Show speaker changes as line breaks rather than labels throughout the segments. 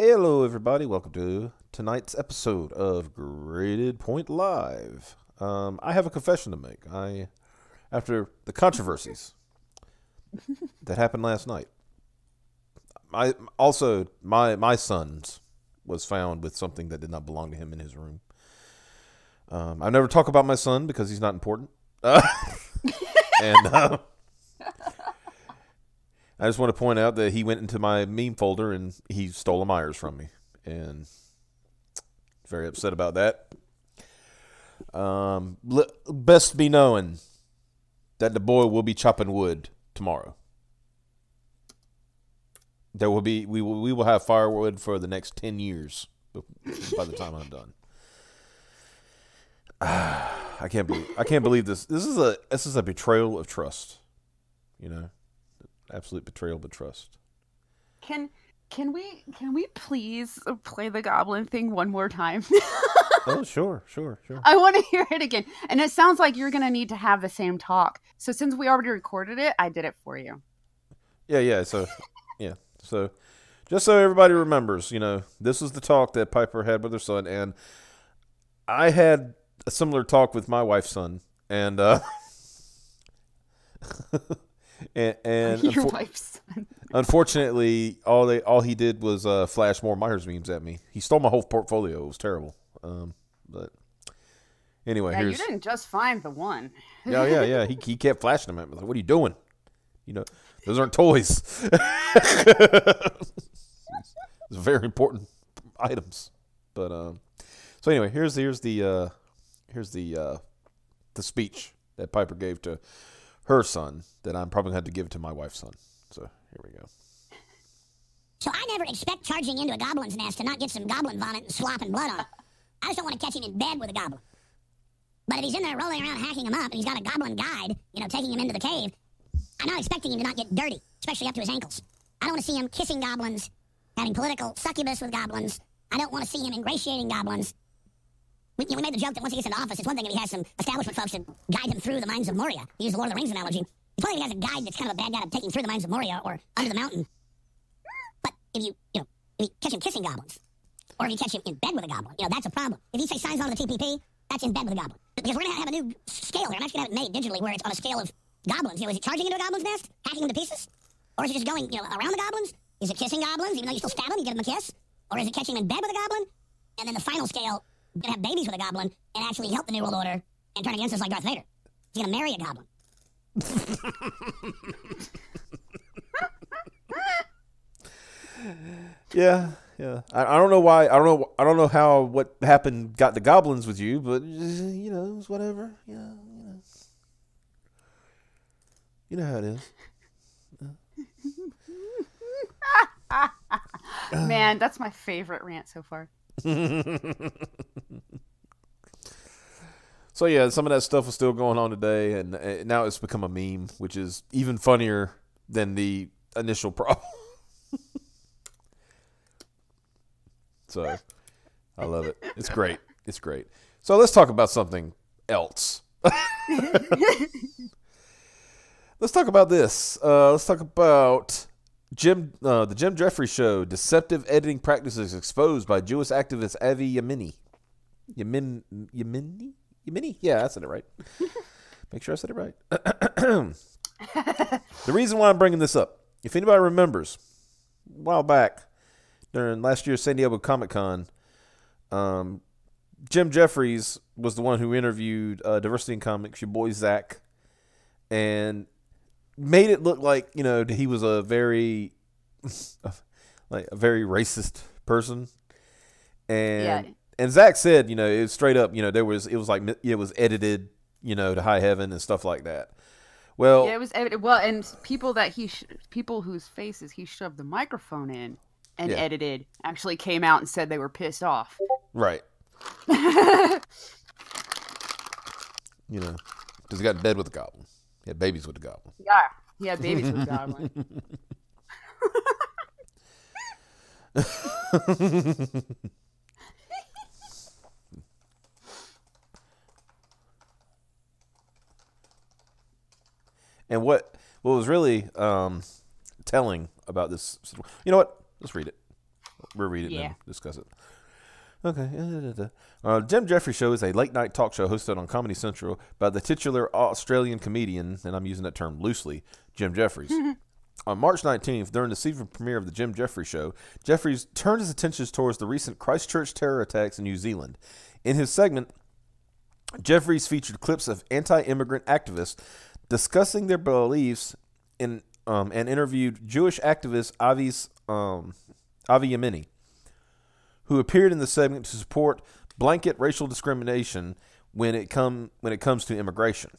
Hello, everybody. Welcome to tonight's episode of Graded Point Live. I have a confession to make. After the controversies that happened last night, my son's was found with something that did not belong to him in his room. I never talk about my son because he's not important. And I just want to point out that he went into my meme folder and he stole a Myers from me. And very upset about that. Best be knowing that the boy will be chopping wood tomorrow. We will have firewood for the next 10 years by the time I'm done. I can't believe this. This is a betrayal of trust. You know? Absolute betrayal of trust.
Can we please play the goblin thing one more time?
Oh, sure.
I want to hear it again. And it sounds like you're going to need to have the same talk. So since we already recorded it, I did it for you.
Yeah. So, yeah. So, just so everybody remembers, this is the talk that Piper had with her son, and I had a similar talk with my wife's son, and and
your wife's son.
Unfortunately, all he did was flash more Myers memes at me. He stole my whole portfolio. It was terrible. But anyway,
you didn't just find the one.
Yeah. He kept flashing them at me. Like, what are you doing? Those aren't toys. It's very important items. But so anyway, here's the speech that Piper gave to her son that I'm probably going to have to give to my wife's son. So here we go.
So I never expect charging into a goblin's nest to not get some goblin vomit and slop and blood on it. I just don't want to catch him in bed with a goblin. But if he's in there rolling around hacking him up and he's got a goblin guide, taking him into the cave, I'm not expecting him to not get dirty, especially up to his ankles. I don't want to see him kissing goblins, having political succubus with goblins. I don't want to see him ingratiating goblins. We made the joke that once he gets into office, it's one thing if he has some establishment folks to guide him through the mines of Moria. He used the Lord of the Rings analogy. It's one thing if he has a guide that's kind of a bad guy to take him through the mines of Moria or under the mountain. But if you catch him kissing goblins, or if you catch him in bed with a goblin, that's a problem. If he signs on to the TPP, that's in bed with a goblin. Because we're going to have a new scale here. I'm actually going to have it made digitally where it's on a scale of goblins. Is it charging into a goblin's nest, hacking them to pieces? Or is it just going, around the goblins? Is it kissing goblins, even though you still stab them, you give them a kiss? Or is it catching him in bed with a goblin? And then the final scale, going to have babies with a goblin and actually help the New World Order and turn against us like Darth Vader. He's going to marry a goblin.
Yeah. I don't know why. I don't know how what happened got the goblins with you, but it's whatever. You know how it is.
Man, that's my favorite rant so far.
So yeah, some of that stuff is still going on today, and now it's become a meme, which is even funnier than the initial problem. So I love it. It's great. So let's talk about something else. Let's talk about this. Let's talk about the Jim Jeffries show. Deceptive editing practices exposed by Jewish activist Avi Yemini. Yemini? Yeah, I said it right. Make sure I said it right. The reason why I'm bringing this up, if anybody remembers, a while back during last year's San Diego Comic-Con, Jim Jeffries was the one who interviewed Diversity in Comics, your boy Zach, and made it look like he was a very racist person, and Zach said it was straight up it was edited to high heaven and stuff like that. Well,
yeah, it was edited. Well, and people whose faces he shoved the microphone in and edited actually came out and said they were pissed off.
Right. Because he got in bed with the goblin. He had babies with the goblin.
Yeah, he had babies with the goblin.
And what was really telling about this, you know what? Let's read it. We'll read it and
Yeah.
then discuss it. Okay. Jim Jeffries Show is a late-night talk show hosted on Comedy Central by the titular Australian comedian, and I'm using that term loosely, Jim Jeffries. On March 19th, during the season premiere of the Jim Jeffries Show, Jeffries turned his attention towards the recent Christchurch terror attacks in New Zealand. In his segment, Jeffries featured clips of anti-immigrant activists discussing their beliefs and interviewed Jewish activist Avi Yemeni, who appeared in the segment to support blanket racial discrimination when it comes to immigration.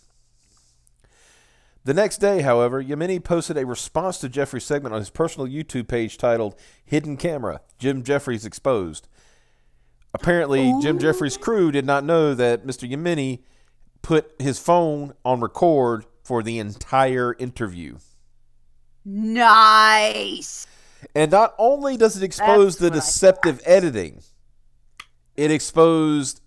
The next day, however, Yemeni posted a response to Jeffries' segment on his personal YouTube page titled Hidden Camera, Jim Jeffries Exposed. Apparently, Jim Jeffries' crew did not know that Mr. Yemeni put his phone on record for the entire interview.
Nice.
And not only does it expose the deceptive editing, it exposed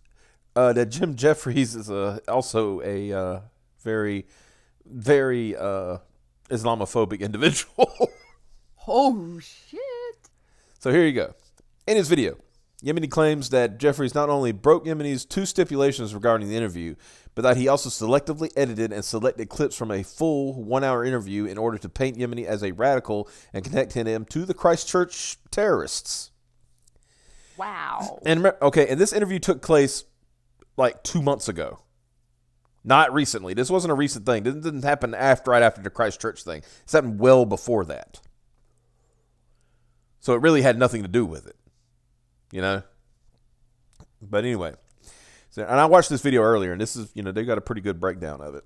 that Jim Jeffries is also a very, very Islamophobic individual.
Oh, shit.
So here you go. In his video, Yemeni claims that Jeffries not only broke Yemeni's 2 stipulations regarding the interview, but that he also selectively edited and selected clips from a full 1-hour interview in order to paint Yemeni as a radical and connect him to the Christchurch terrorists.
Wow.
And this interview took place like 2 months ago. Not recently. This wasn't a recent thing. This didn't happen right after the Christchurch thing. It happened well before that. So it really had nothing to do with it. You know? But anyway. So, and I watched this video earlier, and this is, they got a pretty good breakdown of it.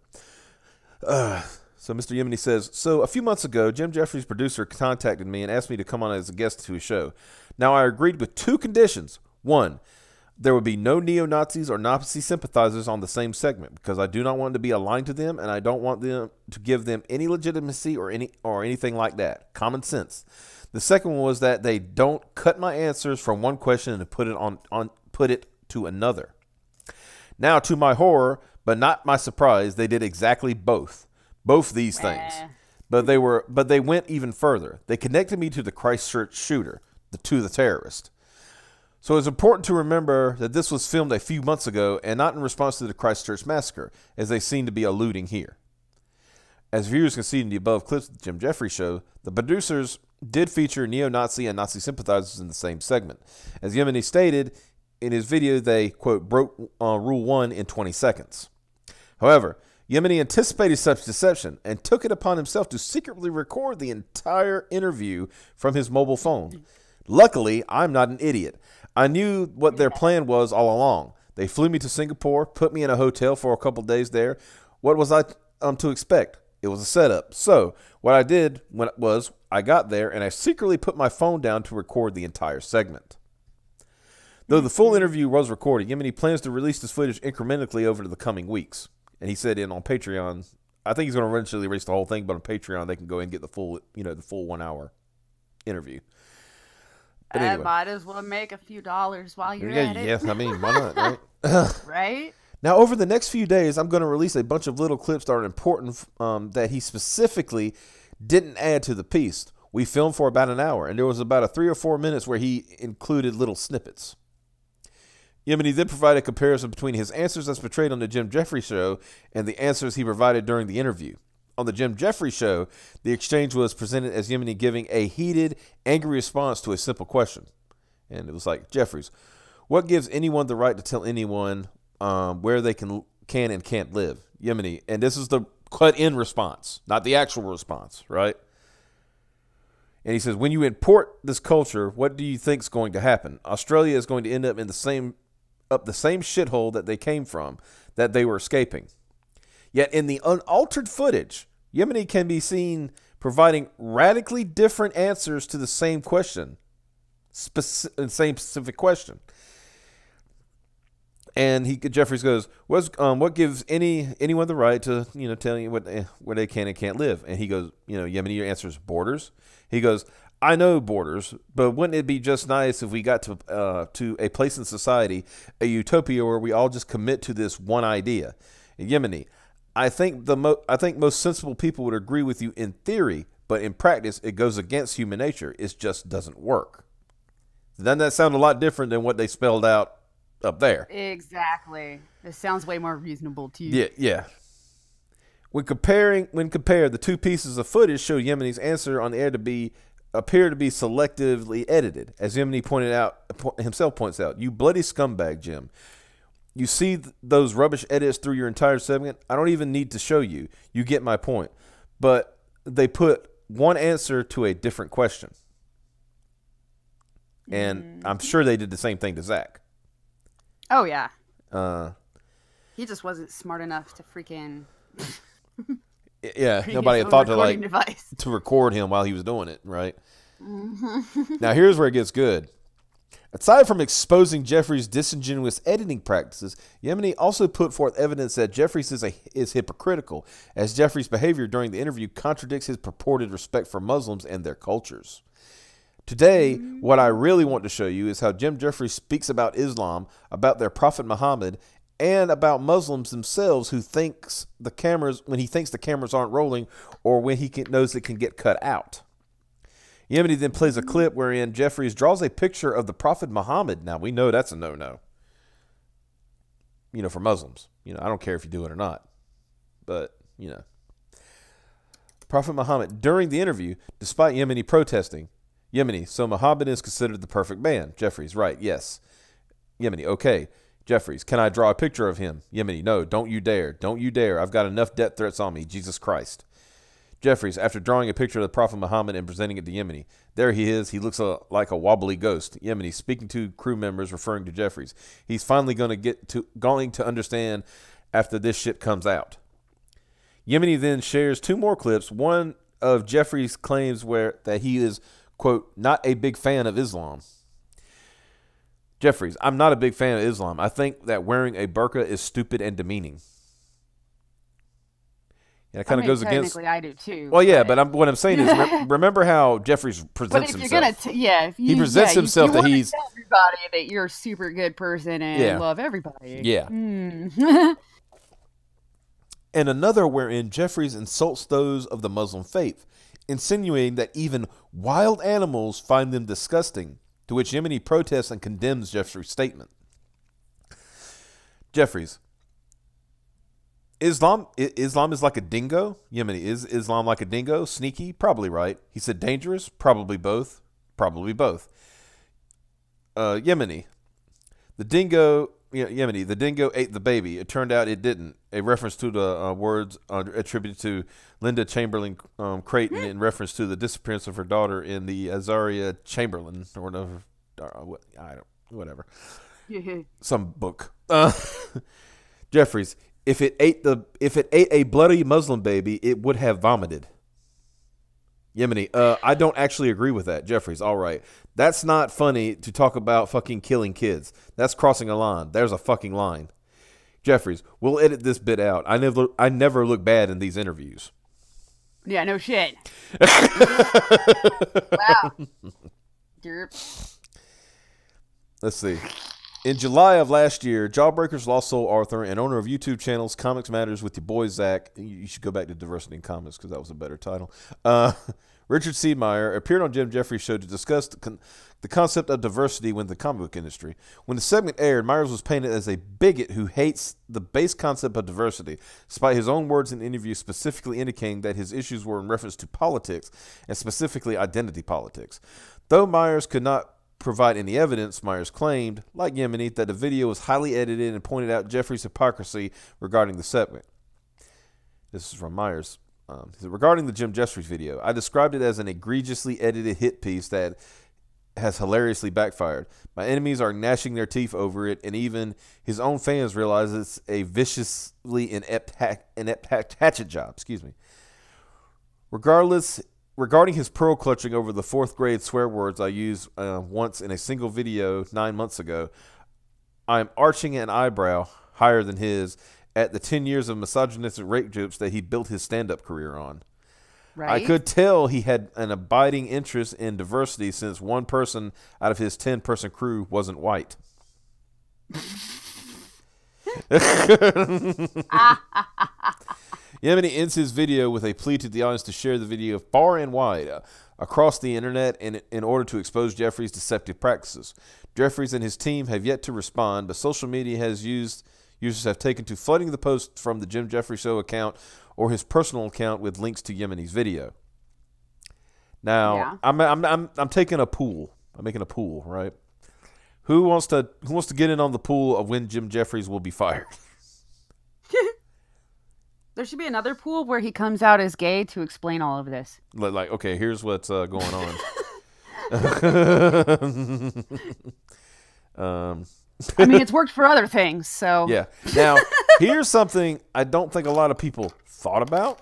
So Mr. Yemeni says, so a few months ago, Jim Jeffries' producer contacted me and asked me to come on as a guest to his show. Now, I agreed with 2 conditions. 1, there would be no neo-Nazis or Nazi sympathizers on the same segment because I do not want to be aligned to them, and I don't want them to give them any legitimacy or anything like that. Common sense. The second one was that they don't cut my answers from one question and put it to another. Now, to my horror, but not my surprise, they did exactly both these things. But they went even further. They connected me to the Christchurch shooter, to the terrorist. So it's important to remember that this was filmed a few months ago and not in response to the Christchurch massacre, as they seem to be alluding here. As viewers can see in the above clips of the Jim Jeffries Show, the producers did feature neo-Nazi and Nazi sympathizers in the same segment. As Yemeni stated in his video, they, quote, broke Rule 1 in 20 seconds. However, Yemeni anticipated such deception and took it upon himself to secretly record the entire interview from his mobile phone. Luckily, I'm not an idiot. I knew what their plan was all along. They flew me to Singapore, put me in a hotel for a couple days there. What was I to expect? It was a setup. So what I did was I got there and I secretly put my phone down to record the entire segment. Though the full interview was recorded, Yemeni plans to release this footage incrementally over the coming weeks. And he said on Patreon, I think he's going to eventually release the whole thing, but on Patreon they can go and get the full 1 hour interview. But anyway.
Might as well make a few dollars while you're at it.
Yes, I mean, why not, right?
Right?
Now, over the next few days, I'm going to release a bunch of little clips that are important that he specifically didn't add to the piece. We filmed for about an hour, and there was about a 3 or 4 minutes where he included little snippets. Yemeni then provided a comparison between his answers as portrayed on the Jim Jeffries Show and the answers he provided during the interview. On the Jim Jeffries Show, the exchange was presented as Yemeni giving a heated, angry response to a simple question. And it was like, Jeffries, what gives anyone the right to tell anyone where they can and can't live? Yemeni, and this is the cut-in response, not the actual response, right? And he says, when you import this culture, what do you think is going to happen? Australia is going to end up in the same shithole that they came from, that they were escaping. Yet in the unaltered footage, Yemeni can be seen providing radically different answers to the same question, same specific question. And Jeffries goes, what gives anyone the right to tell you where they can and can't live? And he goes, Yemeni, your answer is borders. He goes, I know borders, but wouldn't it be just nice if we got to a place in society, a utopia where we all just commit to this one idea? And Yemeni, I think most sensible people would agree with you in theory, but in practice, it goes against human nature. It just doesn't work. Doesn't that sound a lot different than what they spelled out up there?
Exactly. This sounds way more reasonable to you.
Yeah. When compared, the two pieces of footage show Yemeni's answer on the air appear to be selectively edited, as Yemeni points out. You bloody scumbag, Jim. You see those rubbish edits through your entire segment? I don't even need to show you. You get my point. But they put one answer to a different question. And I'm sure they did the same thing to Zach.
Oh, yeah. He just wasn't smart enough to freaking...
Yeah, nobody had thought to record him while he was doing it, right? Now, here's where it gets good. Aside from exposing Jeffries' disingenuous editing practices, Yemeni also put forth evidence that Jeffries is hypocritical, as Jeffries' behavior during the interview contradicts his purported respect for Muslims and their cultures. Today, what I really want to show you is how Jim Jeffries speaks about Islam, about their Prophet Muhammad, and about Muslims themselves when he thinks the cameras aren't rolling or when he knows it can get cut out. Yemeni then plays a clip wherein Jeffries draws a picture of the Prophet Muhammad. Now, we know that's a no-no. For Muslims. I don't care if you do it or not. But, Prophet Muhammad, during the interview, despite Yemeni protesting, so Muhammad is considered the perfect man. Jeffries, right, yes. Yemeni, okay. Jeffries, can I draw a picture of him? Yemeni, no, don't you dare. Don't you dare. I've got enough death threats on me. Jesus Christ. Jeffries, after drawing a picture of the Prophet Muhammad and presenting it to Yemeni. There he is. He looks like a wobbly ghost. Yemeni, speaking to crew members, referring to Jeffries. He's finally going to understand after this shit comes out. Yemeni then shares two more clips. One of Jeffries' claims that he is, quote, not a big fan of Islam. Jeffries, I'm not a big fan of Islam. I think that wearing a burqa is stupid and demeaning. And it kind of goes against.
Technically, I do too.
Well, yeah, but what I'm saying is, remember how Jeffries presents himself.
But if you're gonna,
he presents himself that he's
tell everybody that you're a super good person and love everybody.
Yeah. And another wherein Jeffries insults those of the Muslim faith, insinuating that even wild animals find them disgusting. To which Yemeni protests and condemns Jeffries' statement. Jeffries, Islam is like a dingo? Yemeni, is Islam like a dingo? Sneaky? Probably right. He said dangerous? Probably both. Probably both. Yemeni, the dingo ate the baby. It turned out it didn't. A reference to the words attributed to Linda Chamberlain Creighton in reference to the disappearance of her daughter in the Azaria Chamberlain or whatever. Some book. Jeffries, if it ate a bloody Muslim baby, it would have vomited. Yemeni, I don't actually agree with that. Jeffries, all right. That's not funny to talk about fucking killing kids. That's crossing a line. There's a fucking line. Jeffries, we'll edit this bit out. I never look bad in these interviews.
Yeah, no shit. Wow. Derp.
Let's see. In July of last year, Jawbreaker's Lost Soul author and owner of YouTube channels Comics Matters with your boy Zach. You should go back to Diversity in Comics because that was a better title. Richard Seedmeyer appeared on Jim Jeffries' show to discuss the concept of diversity within the comic book industry. When the segment aired, Myers was painted as a bigot who hates the base concept of diversity, despite his own words in the interview specifically indicating that his issues were in reference to politics, and specifically identity politics. Though Myers could not provide any evidence, Myers claimed, like Yemeni, that the video was highly edited and pointed out Jeffries' hypocrisy regarding the segment. This is from Myers. Regarding the Jim Jeffries video, I described it as an egregiously edited hit piece that has hilariously backfired. My enemies are gnashing their teeth over it, and even his own fans realize it's a viciously inept hatchet job. Regarding his pearl clutching over the 4th grade swear words I used once in a single video 9 months ago, I am arching an eyebrow higher than his at the 10 years of misogynistic rape jokes that he built his stand-up career on. Right. I could tell he had an abiding interest in diversity since one person out of his 10-person crew wasn't white. Yemeni ends his video with a plea to the audience to share the video far and wide. across the internet in order to expose Jeffries' deceptive practices. Jeffries and his team have yet to respond, but social media users have taken to flooding the post from the Jim Jeffries Show account or his personal account with links to Yemeni's video. Now, I'm taking a pool. I'm making a pool, right? Who wants to get in on the pool of when Jim Jeffries will be fired?
There should be another pool where he comes out as gay to explain all of this.
Like, okay, here's what's going on.
I mean, it's worked for other things, so.
Yeah. Now, here's something I don't think a lot of people thought about.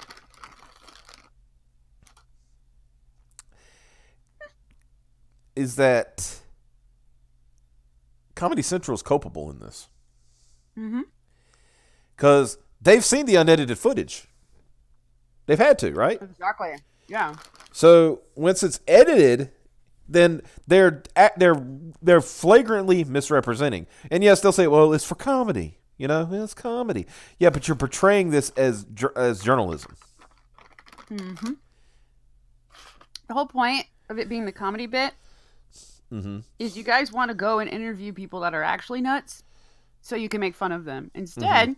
Is that Comedy Central is culpable in this.
Mm-hmm.
Because they've seen the unedited footage. They've had to, right?
Exactly. Yeah.
So once it's edited, then they're flagrantly misrepresenting. And yes, they'll say, "Well, it's for comedy." You know, it's comedy. Yeah, but you're portraying this as journalism.
Mm-hmm. The whole point of it being the comedy bit is you guys want to go and interview people that are actually nuts, so you can make fun of them. Instead,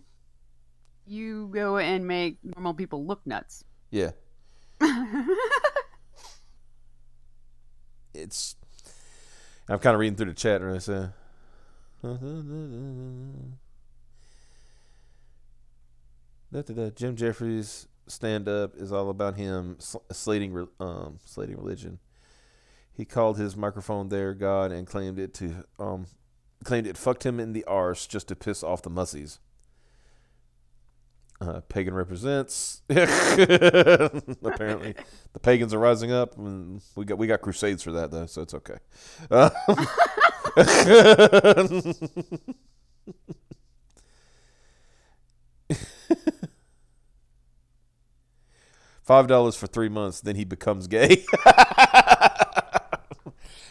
you go and make normal people look nuts.
Yeah. It's. I'm kind of reading through the chat and I say, Jim Jeffries' stand-up is all about him slating religion. He called his microphone there God and claimed it fucked him in the arse just to piss off the mussies. Pagan represents. Apparently, the pagans are rising up, and we got crusades for that though, so it's okay. $5 for 3 months, then he becomes gay.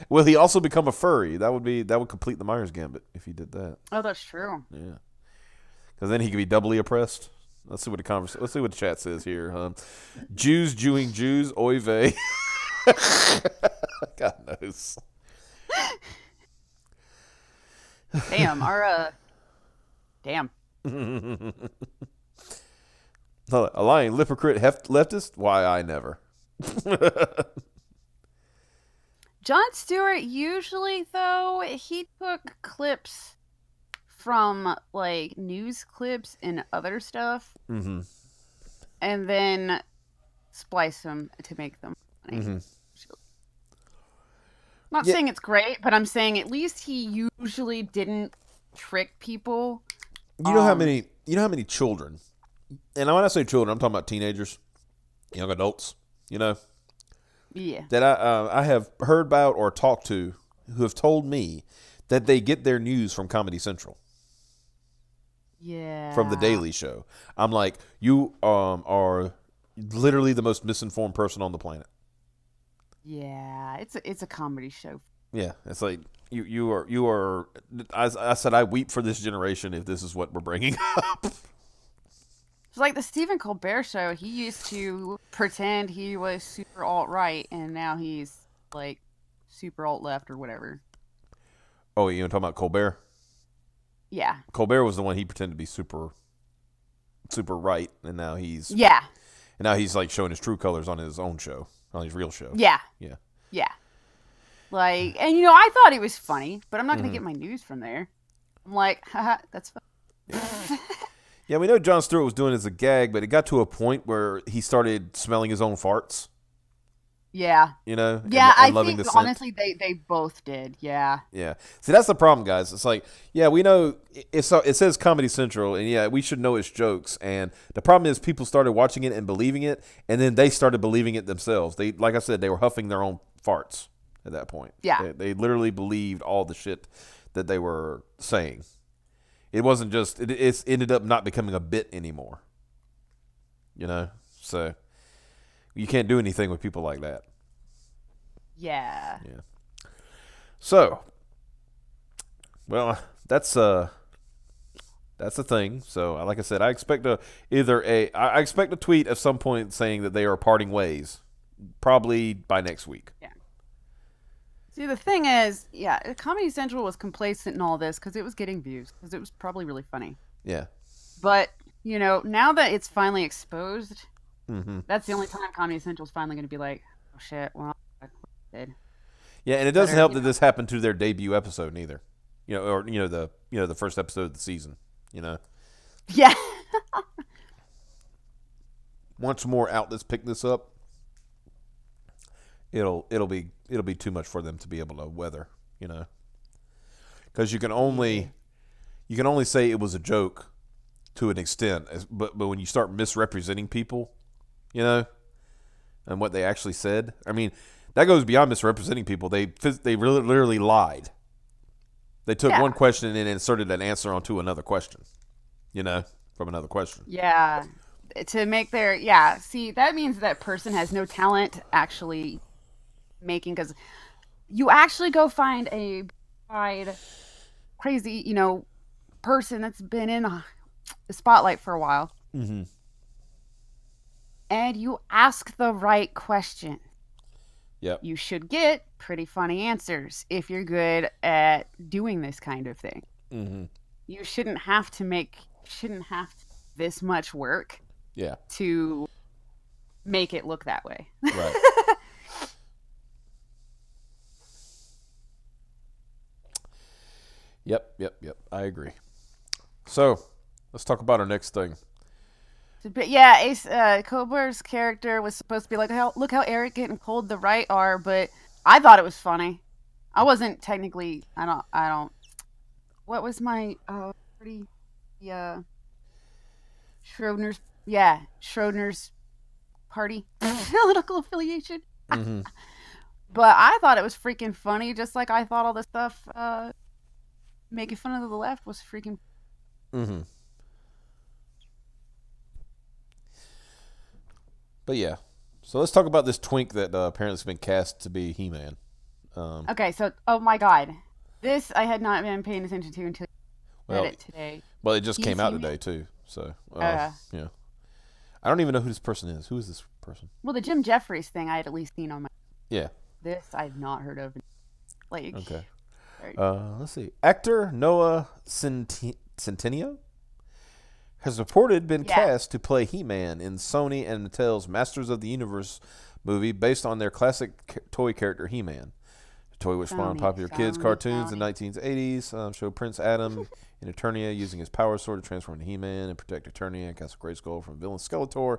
Will he also become a furry? That would complete the Myers Gambit if he did that.
Oh, that's true.
Yeah, because then he could be doubly oppressed. Let's see what the chat says here. Jews Jewing Jews, oy vey. God knows.
Damn, damn.
A lying hypocrite leftist? Why, I never.
Jon Stewart usually, though, he took clips from like news clips and other stuff, and then splice them to make them funny. Not saying it's great, but I'm saying at least he usually didn't trick people.
You know how many children, and when I say children, I'm talking about teenagers, young adults. You know,
yeah,
that I have heard about or talked to who have told me that they get their news from Comedy Central.
Yeah.
From The Daily Show. I'm like, you are literally the most misinformed person on the planet.
Yeah, it's a comedy show.
Yeah, it's like you are. I said I weep for this generation if this is what we're bringing up.
It's like the Stephen Colbert Show. He used to pretend he was super alt-right, and now he's like super alt-left or whatever.
Oh, you talking about Colbert?
Yeah.
Colbert was the one he pretended to be super right, and now he's like showing his true colors on his own show, on his real show.
Yeah.
Yeah.
Yeah. Like, and I thought it was funny, but I'm not going to get my news from there. I'm like, haha, that's fun.
Yeah, we know Jon Stewart was doing it as a gag, but it got to a point where he started smelling his own farts.
Yeah.
Yeah,
and I think honestly they both did. Yeah.
Yeah. See, that's the problem, guys. It's like, yeah, we know it says Comedy Central, and yeah, we should know its jokes. And the problem is people started watching it and believing it, and then they started believing it themselves. They, like I said, they were huffing their own farts at that point.
Yeah.
They literally believed all the shit that they were saying. It wasn't just it's ended up not becoming a bit anymore. So you can't do anything with people like that.
Yeah.
Yeah. So, well, that's the thing. So, like I said, I expect a tweet at some point saying that they are parting ways, probably by next week.
Yeah. See, the thing is, yeah, Comedy Central was complacent in all this because it was getting views, because it was probably really funny.
Yeah.
But, you know, now that it's finally exposed,
Mm-hmm.
that's the only time Comedy Central's finally going to be like, oh shit, well, I did.
Yeah, and it doesn't
Better,
help
you
that
know.
this happened to their debut episode neither. Or the first episode of the season.
Yeah.
Once more outlets pick this up, it'll be too much for them to be able to weather. Because you can only say it was a joke to an extent, but when you start misrepresenting people, and what they actually said, I mean, that goes beyond misrepresenting people. They really literally lied. They took one question and inserted an answer onto another question, from another question.
Yeah. To make their, see, that means that person has no talent actually making, because you actually go find a crazy, person that's been in the spotlight for a while.
Mm-hmm.
And you ask the right question.
Yep.
You should get pretty funny answers if you're good at doing this kind of thing.
Mm-hmm.
You shouldn't have this much work.
Yeah.
To make it look that way.
Right. Yep. I agree. So, let's talk about our next thing.
But yeah, Ace Kober's character was supposed to be like, look how arrogant and cold the right are, but I thought it was funny. I wasn't technically. I don't. What was my Schrodinger's? Yeah, Schrodinger's party political affiliation.
Mm-hmm.
But I thought it was freaking funny, just like I thought all the stuff making fun of the left was freaking.
Mm-hmm. But yeah, so let's talk about this twink that apparently has been cast to be He-Man.
Okay, so oh my god, this I had not been paying attention to until you read it today.
Well, it just came out
He-Man?
today too. So yeah, I don't even know who this person is. Who is this person?
Well, the Jim Jeffries thing I had at least seen on my.
Yeah.
This I've not heard of. Like.
Okay. Let's see. Actor Noah Centineo has reported been cast to play He-Man in Sony and Mattel's Masters of the Universe movie based on their classic toy character He-Man. The toy which spawned popular kids cartoons in the 1980s showed Prince Adam in Eternia using his power sword to transform into He-Man and protect Eternia and Castle Grayskull from villain Skeletor.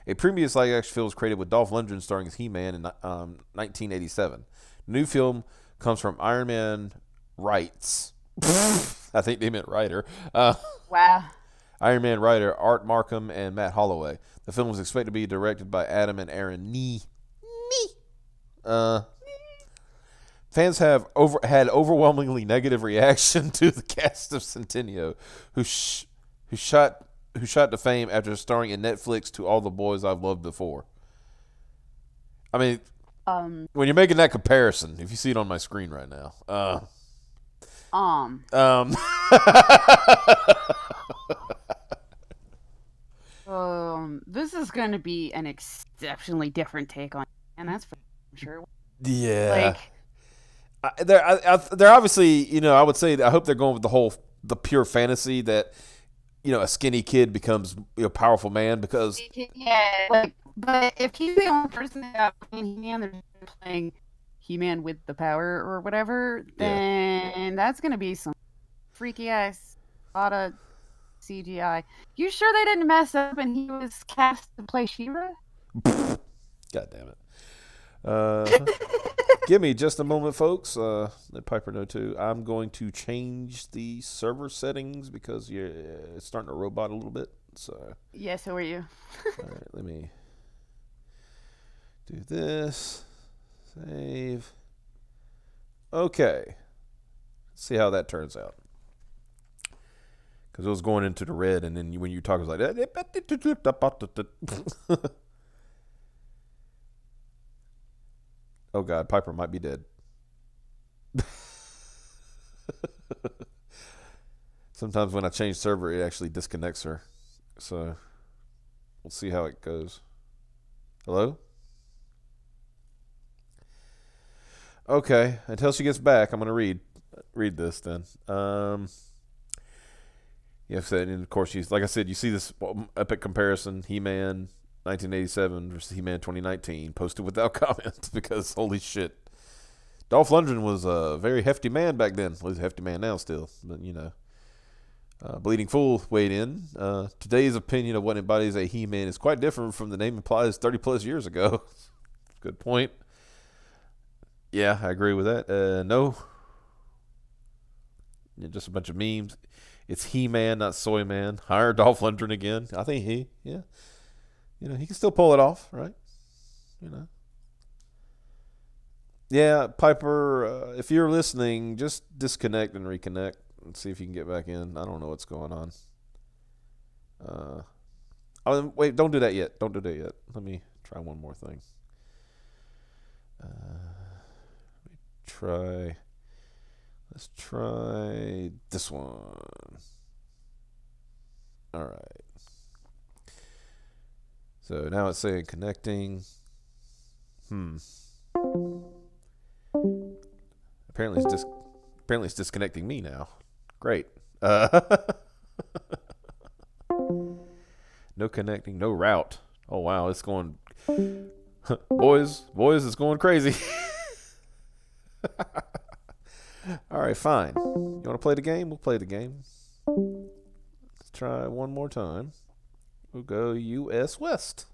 A previous live-action film was created with Dolph Lundgren starring as He-Man in 1987. The new film comes from Iron Man Rights. I think they meant writer.
Wow.
Iron Man writer Art Markham and Matt Holloway. The film was expected to be directed by Adam and Aaron Nee. Fans have had overwhelmingly negative reaction to the cast of Centineo, who shot to fame after starring in Netflix To All the Boys I've Loved Before. I mean, when you're making that comparison, if you see it on my screen right now,
this is going to be an exceptionally different take on it, and that's for sure.
Yeah. Like, they're obviously, I would say, I hope they're going with the pure fantasy that, a skinny kid becomes a powerful man because.
Yeah, but if he's the only person that playing He-Man, they're playing He-Man with the power or whatever, then that's going to be some freaky ass, lot of CGI. You sure they didn't mess up and he was cast to play She-Ra?
God damn it. Give me just a moment, folks. Let Piper know too. I'm going to change the server settings because it's starting to robot a little bit. So
yeah, so are you.
All right, let me do this. Save. Okay. Let's see how that turns out. Because it was going into the red, and then when you talk, it was like. Oh God, Piper might be dead. Sometimes when I change server, it actually disconnects her. So we'll see how it goes. Hello? Okay, until she gets back, I'm gonna read this then. Yes, and of course, like I said, you see this epic comparison: He-Man 1987 versus He-Man 2019, posted without comment because holy shit, Dolph Lundgren was a very hefty man back then. Well, he's a hefty man now still, but Bleeding Fool weighed in. Today's opinion of what embodies a He-Man is quite different from the name implies 30 plus years ago. Good point. Yeah, I agree with that. No. Yeah, just a bunch of memes. It's He-Man, not Soy Man. Hire Dolph Lundgren again. I think he can still pull it off, right? Yeah, Piper, if you're listening, just disconnect and reconnect and see if you can get back in. I don't know what's going on. Wait, don't do that yet. Don't do that yet. Let me try one more thing. Let's try this one. All right. So now it's saying connecting. Apparently it's disconnecting me now. Great. No connecting, no route. Oh wow, it's going boys, it's going crazy. All right, fine. You want to play the game? We'll play the game. Let's try one more time. We'll go US West.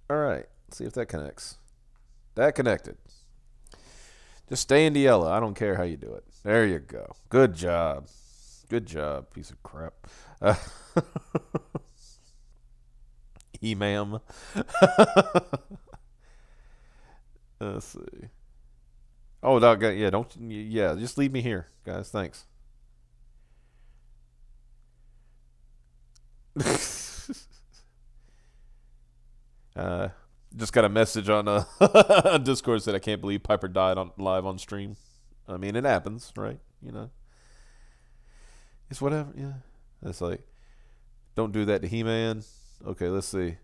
All right, let's see if that connects. That connected. Just stay in the yellow. I don't care how you do it. There you go. Good job. Good job, piece of crap. E-ma'am. Let's see. Oh, yeah, just leave me here, guys. Thanks. Just got a message on Discord said I can't believe Piper died live on stream. I mean, it happens, right? It's whatever. Yeah, it's like, don't do that to He-Man. Okay, let's see.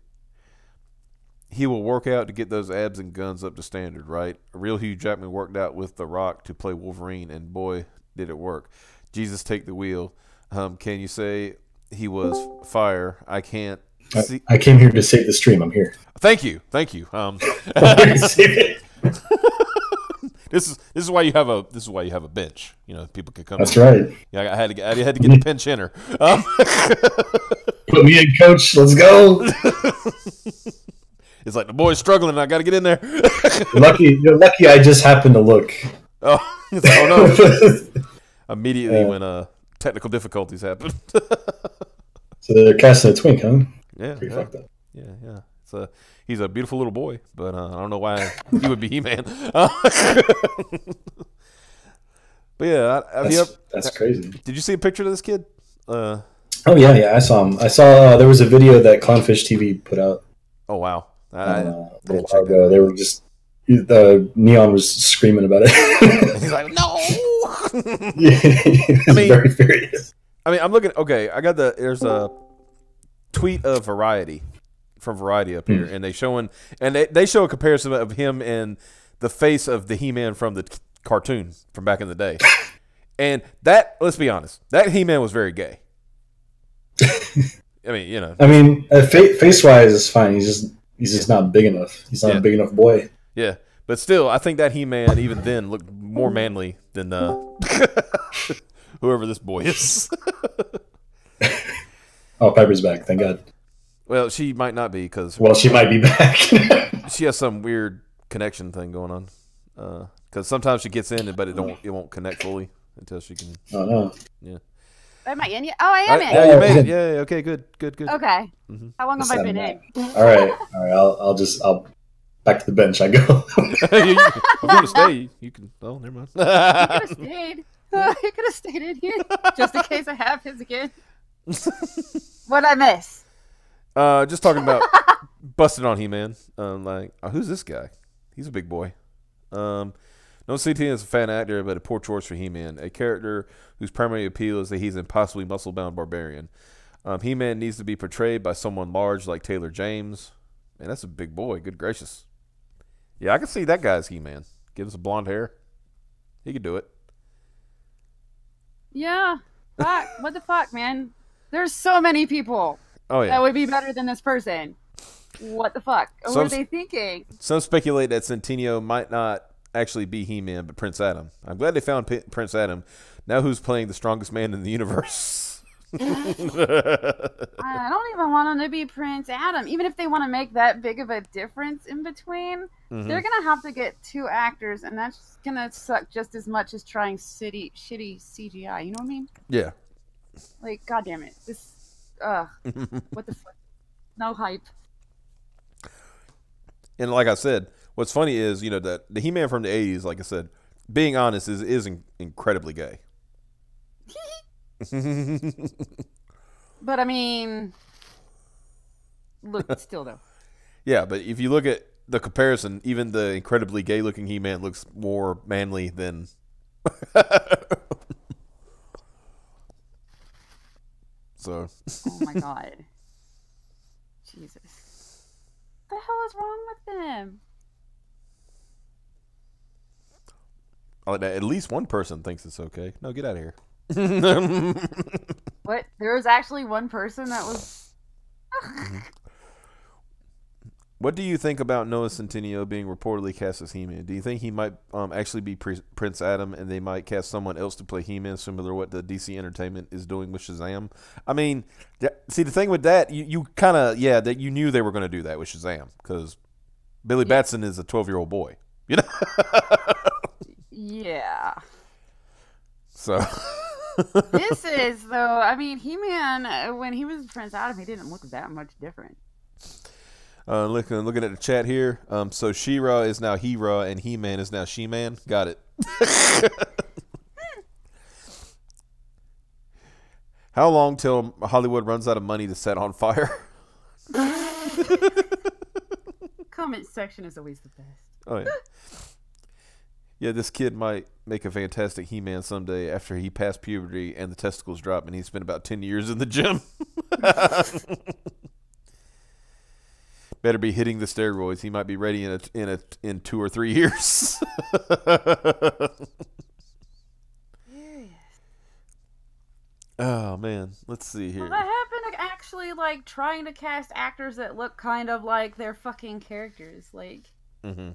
He will work out to get those abs and guns up to standard, right? A real Hugh Jackman worked out with The Rock to play Wolverine, and boy, did it work. Jesus, take the wheel. Can you say he was fire? I can't.
I came here to save the stream. I'm here.
Thank you. This is why you have a bench. People can come.
That's right.
Yeah, I had to get the pinch hitter.
Put me in, coach. Let's go.
It's like the boy's struggling. I got to get in there.
You're lucky. I just happened to look.
Oh no! Immediately when technical difficulties happen.
So they're casting a Twink, huh?
Yeah.
Pretty fucked up.
Yeah. He's a beautiful little boy, but I don't know why he would be He-Man. But yeah,
that's crazy.
Did you see a picture of this kid?
Oh yeah, I saw him. I saw there was a video that Clownfish TV put out.
Oh wow!
A little while ago, they were just Neon was screaming about it.
He's like, no.
Yeah, very furious.
I mean, I'm looking. Okay, there's a tweet of Variety from Variety up here, and they show a comparison of him and the face of the He-Man from the cartoon from back in the day. And let's be honest, that He-Man was very gay. I mean,
face-wise is fine. He's just not big enough. He's not a big enough boy.
Yeah, but still, I think that He-Man even then looked more manly than whoever this boy is.
Oh, Piper's back. Thank God.
Well, she might not be because.
Well, she might be back.
She has some weird connection thing going on. Because sometimes she gets in, but it won't connect fully until she can.
Oh no.
Yeah.
Am I in yet? Oh, I am in.
Yeah, you made it. Yeah. Okay. Good.
Okay.
Mm-hmm.
How long have I been in?
All right. I'll back to the bench. I go.
If you want to stay, you can. Oh, never mind.
You could have stayed. You could have stayed in here just in case I have his again. What'd I miss?
Just talking about busted on He-Man. Who's this guy? He's a big boy. No CT is a fan actor, but a poor choice for He-Man. A character whose primary appeal is that he's an impossibly muscle-bound barbarian. He-Man needs to be portrayed by someone large like Taylor James. Man, that's a big boy. Good gracious. Yeah, I can see that guy's He-Man. Give him some blonde hair. He could do it.
Yeah. Fuck. What the fuck, man? There's so many people
Oh yeah.
that would be better than this person. What the fuck? What are they thinking?
Some speculate that Centineo might not actually be He-Man, but Prince Adam. I'm glad they found Prince Adam. Now who's playing the strongest man in the universe?
I don't even want him to be Prince Adam. Even if they want to make that big of a difference in between, they're going to have to get 2 actors, and that's going to suck just as much as trying shitty CGI. You know what I mean?
Yeah.
Like, God damn it. What the fuck? No hype.
And like I said, what's funny is, that the He-Man from the 80s, like I said, being honest, is incredibly gay.
But, I mean, look, still, though.
Yeah, but if you look at the comparison, even the incredibly gay-looking He-Man looks more manly than... So...
Oh, my God. Jesus. What the hell is wrong with them?
At least one person thinks it's okay. No, get out of here.
What? There was actually one person that was...
What do you think about Noah Centineo being reportedly cast as He-Man? Do you think he might actually be Prince Adam, and they might cast someone else to play He-Man, similar to what the DC Entertainment is doing with Shazam? I mean, see, the thing with that, you kind of, that you knew they were going to do that with Shazam, because Billy Batson is a 12-year-old boy,
Yeah.
So...
This is, though, I mean, He-Man, when he was Prince Adam, he didn't look that much different.
Looking at the chat here. So She-Ra is now He-Ra, and He-Man is now She-Man. Got it. How long till Hollywood runs out of money to set on fire?
Comment section is always the best.
Oh, yeah. Yeah, this kid might make a fantastic He-Man someday after he passed puberty and the testicles drop and he spent about 10 years in the gym. Better be hitting the steroids. He might be ready in 2 or 3 years. Oh, man. Let's see here.
Well, that happened to actually, trying to cast actors that look kind of like their fucking characters.
Mm-hmm.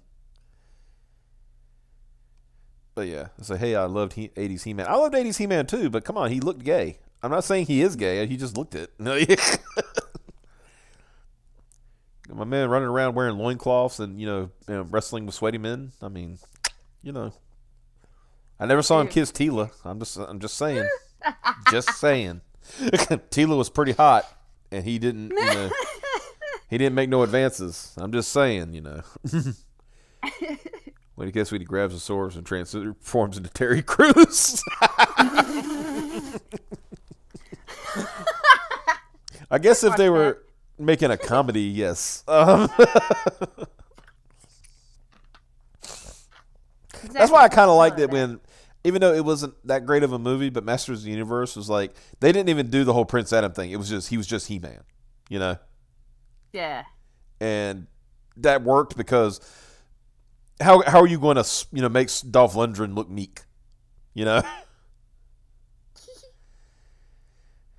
But yeah, so hey, I loved 80s He-Man. I loved 80s He-Man too, but come on, he looked gay. I'm not saying he is gay. He just looked it. My man running around wearing loincloths and, wrestling with sweaty men. I mean, I never saw him kiss Tila. I'm just saying. Just saying. Tila was pretty hot, and he didn't, he didn't make no advances. I'm just saying, When he gets when he grabs a sword and transforms into Terry Crews. I guess if they were making a comedy, yes. That's why I kind of liked it when, even though it wasn't that great of a movie, but Masters of the Universe was like, they didn't even do the whole Prince Adam thing. He was just He-Man,
Yeah.
And that worked because how are you going to, make Dolph Lundgren look meek,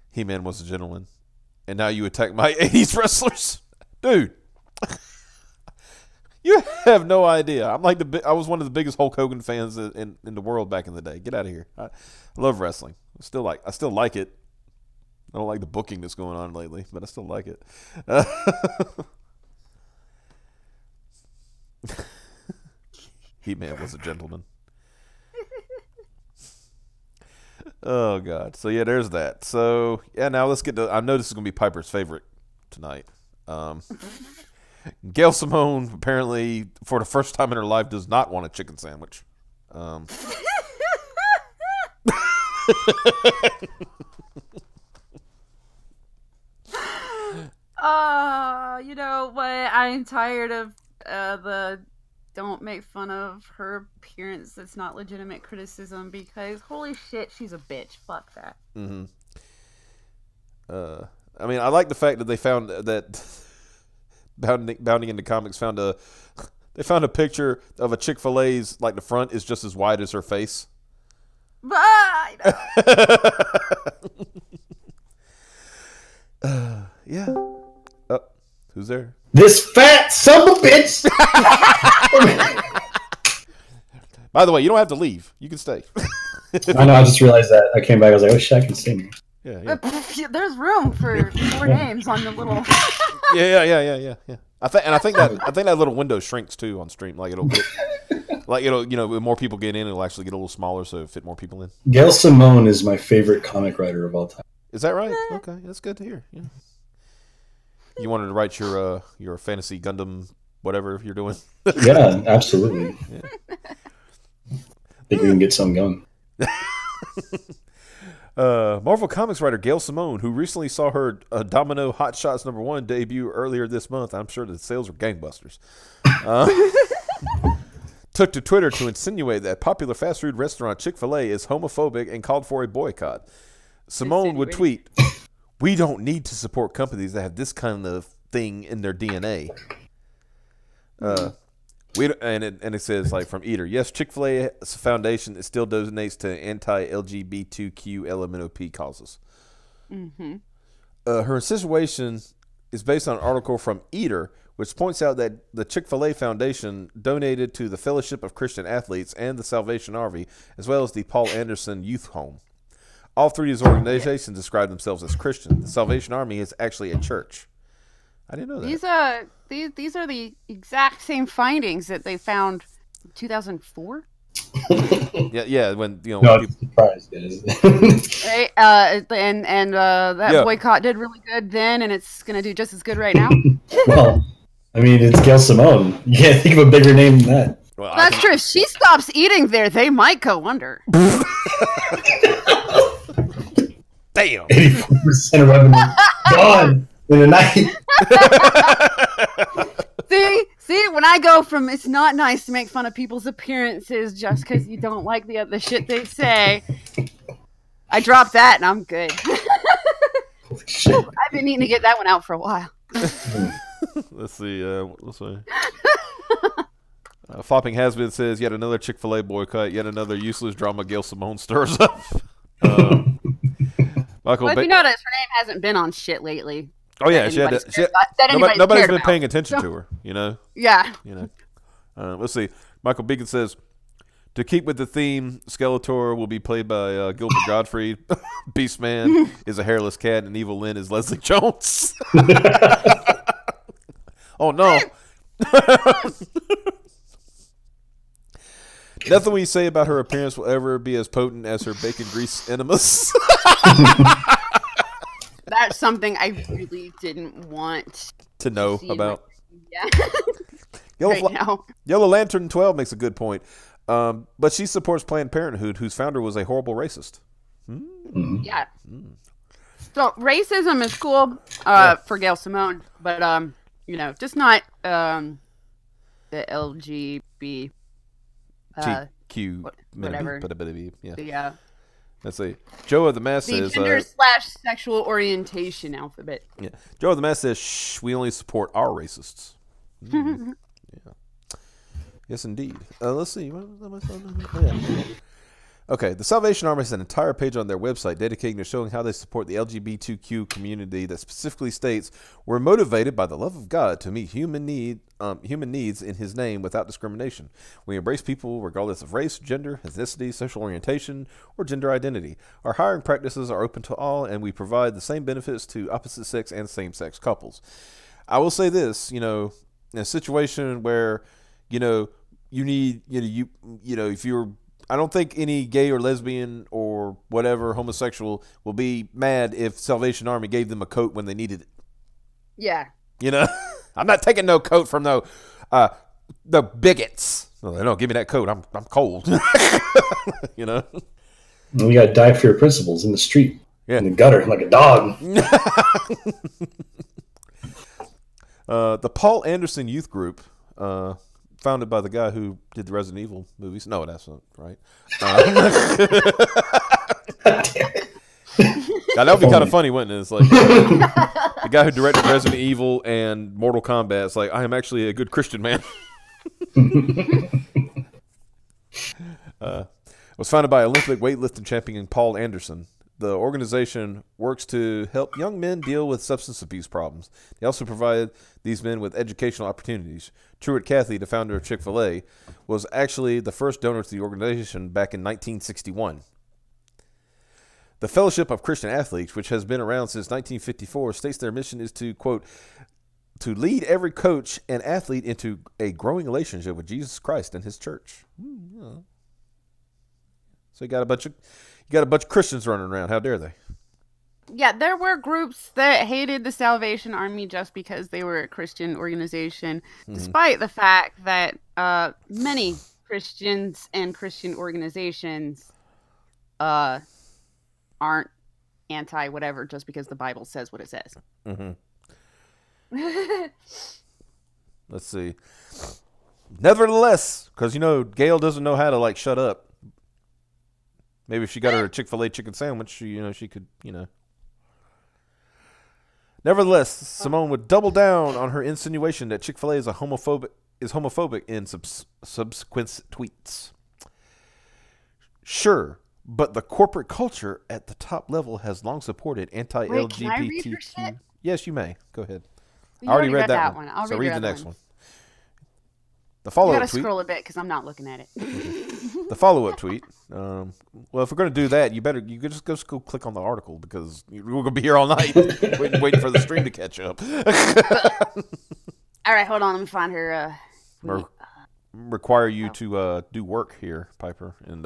He-Man was a gentleman. And now you attack my 80s wrestlers? Dude. You have no idea. I was one of the biggest Hulk Hogan fans in the world back in the day. Get out of here. I love wrestling. I still like it. I don't like the booking that's going on lately, but I still like it. He-Man was a gentleman. Oh, God. So, yeah, there's that. So, yeah, now let's get to... I know this is going to be Piper's favorite tonight. Gail Simone, apparently, for the first time in her life, does not want a chicken sandwich.
You know what? I'm tired of the don't make fun of her appearance. That's not legitimate criticism because holy shit, she's a bitch. Fuck that.
Mm-hmm. I mean, I like the fact that they found that Bounding into Comics found They found a picture of a Chick-fil-A's, like the front is just as wide as her face.
Bye.
Yeah. Oh, who's there?
This fat son of a bitch.
By the way, you don't have to leave. You can stay.
I know. I just realized that. I came back. I was like, oh shit, I can sing.
Yeah.
There's room for 4 names on the little.
Yeah. I think that little window shrinks too on stream. Like it'll get, when more people get in, it'll actually get a little smaller, so it'll fit more people in.
Gail Simone is my favorite comic writer of all time.
Is that right? Okay, that's good to hear. Yeah. You wanted to write your fantasy Gundam, whatever you're doing.
Yeah, absolutely. Yeah. I think we can get some going.
Marvel Comics writer Gail Simone, who recently saw her Domino Hot Shots #1 debut earlier this month, I'm sure the sales were gangbusters, took to Twitter to insinuate that popular fast food restaurant Chick-fil-A is homophobic and called for a boycott. Simone would tweet, "We don't need to support companies that have this kind of thing in their DNA." It says, like, from Eater, yes, Chick-fil-A's foundation it still donates to anti-LGBTQ LMNOP causes. Mm-hmm. Her insinuation is based on an article from Eater, which points out that the Chick-fil-A Foundation donated to the Fellowship of Christian Athletes and the Salvation Army, as well as the Paul Anderson Youth Home. All three of these organizations describe themselves as Christian. The Salvation Army is actually a church. I didn't know that.
These are the exact same findings that they found in 2004.
yeah. When
No, I'm surprised, guys.
That boycott did really good then, and it's gonna do just as good right now.
Well, I mean, it's Gail Simone. You can't think of a bigger name than that.
Well,
that's true. If she stops eating there, they might go under.
Damn.
84% of revenue gone in a night.
See, when I go from it's not nice to make fun of people's appearances just because you don't like the shit they say, I drop that and I'm good.
Holy shit.
I've been needing to get that one out for a while.
Let's see. Flopping Hasbin says, yet another Chick-fil-A boycott, yet another useless drama Gail Simone stirs up. Michael,
if you notice, her name hasn't been on shit lately.
Oh yeah, nobody's been paying attention to her.
Yeah.
Let's see. Michael Beacon says, to keep with the theme, Skeletor will be played by Gilbert Gottfried. Beastman is a hairless cat, and Evil Lynn is Leslie Jones. Oh no. Nothing we say about her appearance will ever be as potent as her bacon grease enemas.
That's something I really didn't want
to know about.
Yeah.
Yellow Lantern 12 makes a good point. But she supports Planned Parenthood, whose founder was a horrible racist.
Yeah. So racism is cool for Gail Simone, but just not the LGBT.
Whatever. Yeah.
Yeah.
Let's see. Joe of the Mass
the
says
gender/sexual orientation alphabet.
Yeah. Joe of the Mass says, "Shh, we only support our racists." Yeah. Yes, indeed. Let's see. Okay, the Salvation Army has an entire page on their website dedicated to showing how they support the LGBTQ community that specifically states, "We're motivated by the love of God to meet human needs in His name without discrimination. We embrace people regardless of race, gender, ethnicity, sexual orientation, or gender identity. Our hiring practices are open to all, and we provide the same benefits to opposite sex and same-sex couples." I will say this, in a situation where, you need, if you're, I don't think any gay or lesbian or whatever homosexual will be mad if Salvation Army gave them a coat when they needed it.
Yeah.
I'm not taking no coat from the bigots. No, give me that coat. I'm cold.
We got to die for your principles in the street, in the gutter, like a dog.
The Paul Anderson Youth Group, founded by the guy who did the Resident Evil movies. No, that's not right. That would be kind of funny, wouldn't it? It's like the guy who directed Resident Evil and Mortal Kombat. It's like, I am actually a good Christian man. Was founded by Olympic weightlifting champion Paul Anderson. The organization works to help young men deal with substance abuse problems. They also provide these men with educational opportunities. Truett Cathy, the founder of Chick-Fil-A, was actually the first donor to the organization back in 1961. The Fellowship of Christian Athletes, which has been around since 1954, states their mission is to, quote, to lead every coach and athlete into a growing relationship with Jesus Christ and his church. So you got a bunch of Christians running around. How dare they?
Yeah, there were groups that hated the Salvation Army just because they were a Christian organization, despite the fact that many Christians and Christian organizations aren't anti-whatever just because the Bible says what it says.
Mm-hmm. Let's see. Nevertheless, because, Gail doesn't know how to, shut up. Maybe if she got her a Chick-fil-A chicken sandwich, she could. Nevertheless, Simone would double down on her insinuation that Chick-fil-A is homophobic in subsequent tweets. Sure, but the corporate culture at the top level has long supported anti-LGBTQ.
Wait, can I read your shit?
Yes, you may. Go ahead.
You
I already read that one.
I'll
so read the next one. The
You
follow-up
gotta
tweet.
scroll a bit because I'm not looking at it.
The follow-up tweet. Well, if we're going to do that, you could just go click on the article because we're going to be here all night waiting for the stream to catch up.
All right, hold on. Let me find her.
Require you to do work here, Piper, and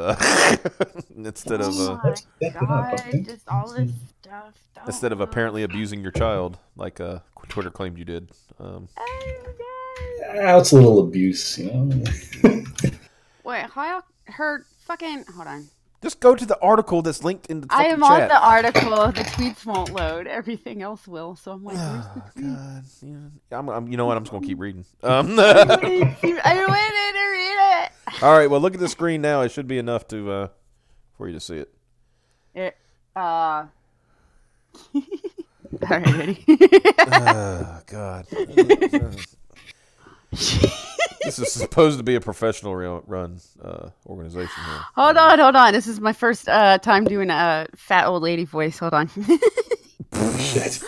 instead of
God, just all this stuff.
instead of apparently abusing your child like Twitter claimed you did.
It's a little abuse,
Wait, how her fucking hold on.
Just go to the article that's linked in the fucking
I am
chat.
on the article. The tweets won't load. Everything else will. So I'm like, where's the tweet?
God, I'm you know what? I'm just gonna keep reading.
I wanted to read it.
All right. Well, look at the screen now. It should be enough to for you to see it.
All right, ready?
Oh God. This is supposed to be a professional run organization here.
Hold on. This is my first time doing a fat old lady voice. Hold on.
Shit.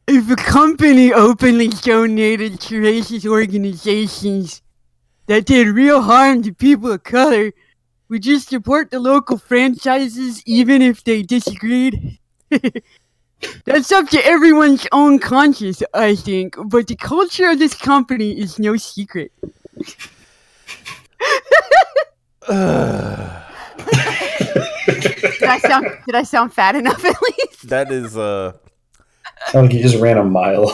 If a company openly donated to racist organizations that did real harm to people of color, would you support the local franchises even if they disagreed? That's up to everyone's own conscience, I think, but the culture of this company is no secret. Did I sound fat enough at least?
That is
Sounds like you just ran a mile.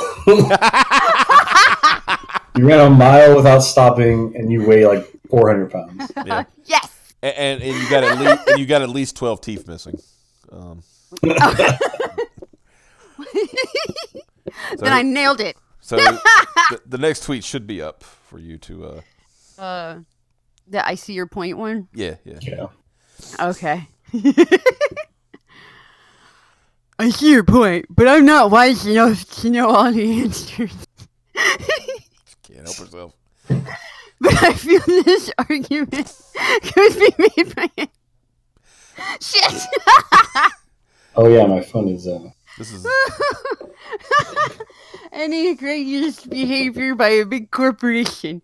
You ran a mile without stopping, and you weigh like 400 pounds.
Yeah.
Yes.
And you got at least 12 teeth missing.
Then I nailed it.
So the next tweet should be up for you to.
The I see your point one.
Yeah.
Okay. I see your point, but I'm not wise enough to know all the answers.
Can't help herself.
But I feel this argument could be made by him. Shit!
Oh yeah, my phone is.
This is
Any egregious behavior by a big corporation.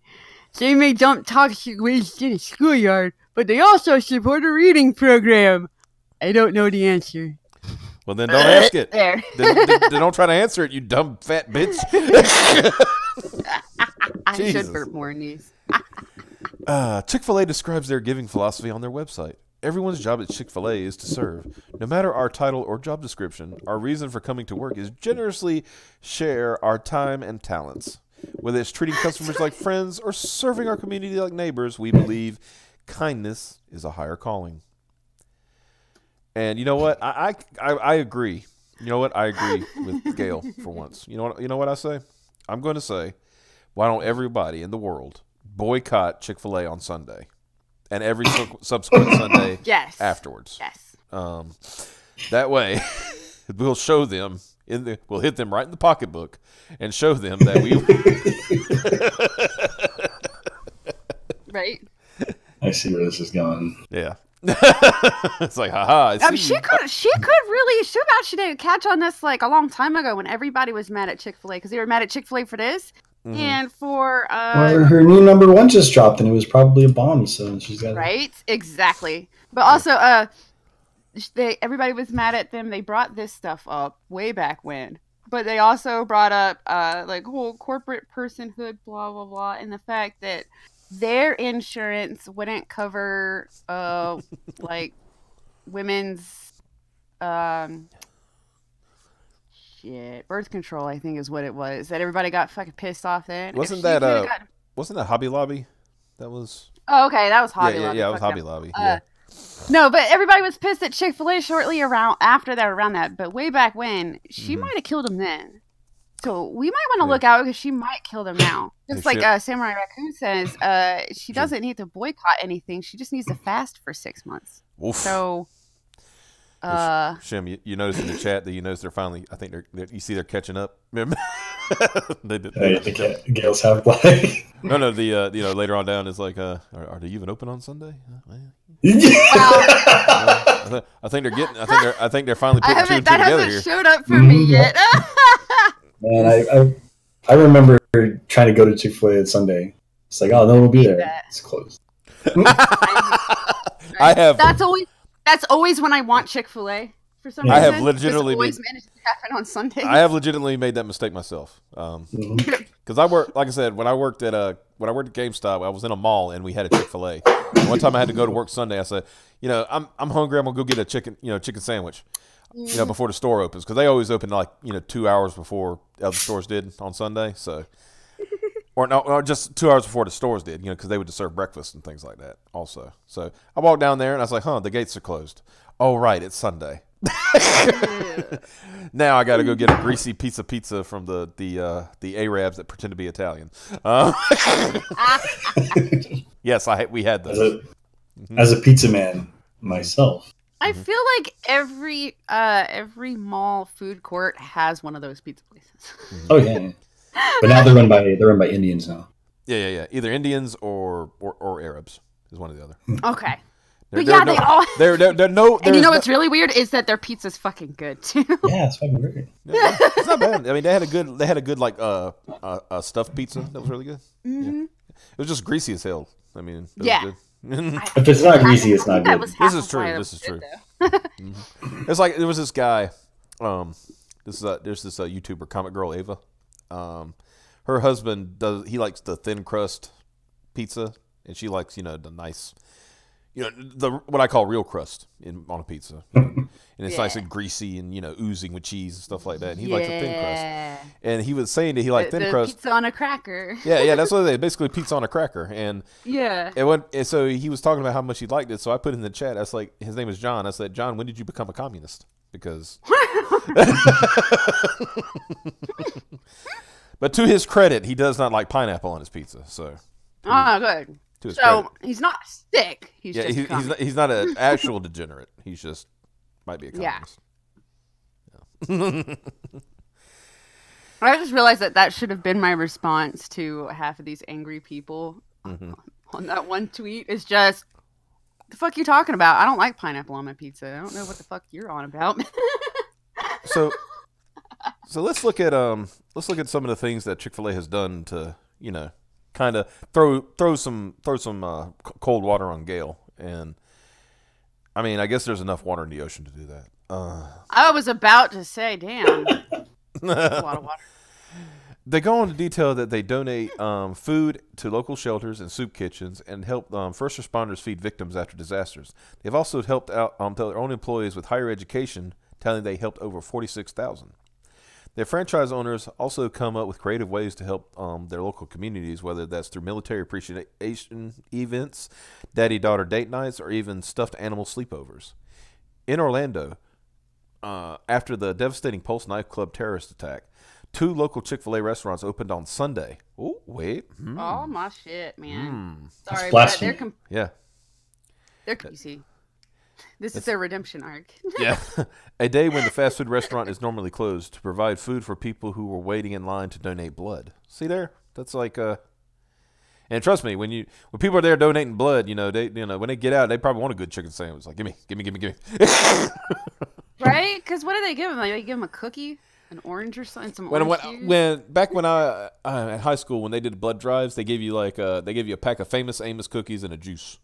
They may dump toxic waste in a schoolyard, but they also support a reading program. I don't know the answer.
well. Then don't ask it.
There.
Then don't try to answer it, you dumb fat bitch.
I
Jesus.
should burp more in these.
Chick-fil-A describes their giving philosophy on their website. Everyone's job at Chick-fil-A is to serve. No matter our title or job description, our reason for coming to work is generously share our time and talents. Whether it's treating customers like friends or serving our community like neighbors, we believe kindness is a higher calling. And you know what? I agree. You know what? I agree with Gail for once. You know what I say? I'm going to say, why don't everybody in the world boycott Chick-fil-A on Sunday and every subsequent Sunday
Yes.
afterwards?
Yes.
That way, we'll show them we'll hit them right in the pocketbook and show them that we.
Right.
I see where this is going.
Yeah. It's like, haha.
She actually did catch on this like a long time ago when everybody was mad at Chick-Fil-A because they were mad at Chick-Fil-A for this and for
well, her new number 1 just dropped and it was probably a bomb, so she's got
right, exactly. But also, everybody was mad at them. They brought this stuff up way back when, but they also brought up like whole corporate personhood, blah blah blah, and the fact that their insurance wouldn't cover like women's birth control, I think is what it was. That everybody got fucking pissed off at.
Wasn't that Hobby Lobby? That was
Oh, okay, that was Hobby Lobby.
Yeah, it was Hobby Lobby. Yeah.
No, but everybody was pissed at Chick-fil-A shortly around that. But way back when, she might have killed him then. So we might want to look out because she might kill them now. Just like Samurai Raccoon says, she doesn't need to boycott anything. She just needs to fast for 6 months.
Oof.
So,
Shim, you notice in the chat that you notice they're finally. I think you see they're catching up. Remember?
the Gales have black.
No. The later on down is like, are they even open on Sunday? I think they're getting. I think they're finally putting two and two together here.
That hasn't showed up for me yet.
Man, I remember trying to go to Chick-fil-A on Sunday. It's like, oh, no one will be there. It's closed.
I have.
That's always when I want Chick-fil-A. For some reason,
I have legitimately
always managed to happen on Sunday.
I have legitimately made that mistake myself. Because I work, like I said, when I worked at GameStop, I was in a mall and we had a Chick-fil-A. One time I had to go to work Sunday. I said, I'm hungry. I'm gonna go get a chicken sandwich. Before the store opens, because they always open like 2 hours before other stores did on Sunday. So, or just 2 hours before the stores did, because they would just serve breakfast and things like that also. So I walked down there and I was like, the gates are closed. Oh right, it's Sunday. Now I got to go get a greasy pizza from the Arabs that pretend to be Italian. Yes, we had those.
As a pizza man myself.
I feel like every mall food court has one of those pizza places.
Oh yeah. But now they're run by Indians now.
Yeah. Either Indians or Arabs is one or the other.
Okay.
They all.
And you know what's really weird is that their pizza's fucking good too.
Yeah, it's fucking great.
Yeah, it's not bad. I mean, they had a good like stuffed pizza that was really good. Mm-hmm. Yeah. It was just greasy as hell. I mean, it was good.
If it's not greasy, it's not good.
This is true. Mm-hmm. It's like there was this guy. There's this YouTuber, Comic Girl Ava. Her husband likes the thin crust pizza, and she likes the nice, what I call real crust on a pizza, and it's nice and greasy and oozing with cheese and stuff like that. And he likes the thin crust, and he was saying that he liked thin crust.
Pizza on a cracker.
Yeah, that's what they basically pizza on a cracker. And
and
so he was talking about how much he liked it. So I put in the chat. I was like, his name is John. I said, John, when did you become a communist? Because, but to his credit, he does not like pineapple on his pizza. So,
good. So he's not sick. He's
not an actual degenerate. He's just might be a communist. Yeah.
I just realized that should have been my response to half of these angry people on that one tweet. Is just, the fuck you talking about? I don't like pineapple on my pizza. I don't know what the fuck you're on about.
So let's look at some of the things that Chick-fil-A has done to kind of throw some cold water on Gale. And I mean, I guess there's enough water in the ocean to do that.
I was about to say, damn, that's a lot of water.
They go into detail that they donate food to local shelters and soup kitchens and help first responders feed victims after disasters. They've also helped out their own employees with higher education, telling they helped over 46,000. Their franchise owners also come up with creative ways to help their local communities, whether that's through military appreciation events, daddy-daughter date nights, or even stuffed animal sleepovers. In Orlando, after the devastating Pulse nightclub terrorist attack, 2 local Chick-fil-A restaurants opened on Sunday. Oh, wait.
Oh, my shit, man. Sorry,
but
they're PC. This is their redemption arc.
Yeah. A day when the fast food restaurant is normally closed to provide food for people who were waiting in line to donate blood. See there? That's like and trust me, when people are there donating blood, when they get out, they probably want a good chicken sandwich. Like, give me.
Right? Because what do they give them? Like, they give them a cookie, an orange or something, some orange juice?
When I in high school, when they did blood drives, they gave you a pack of Famous Amos cookies and a juice.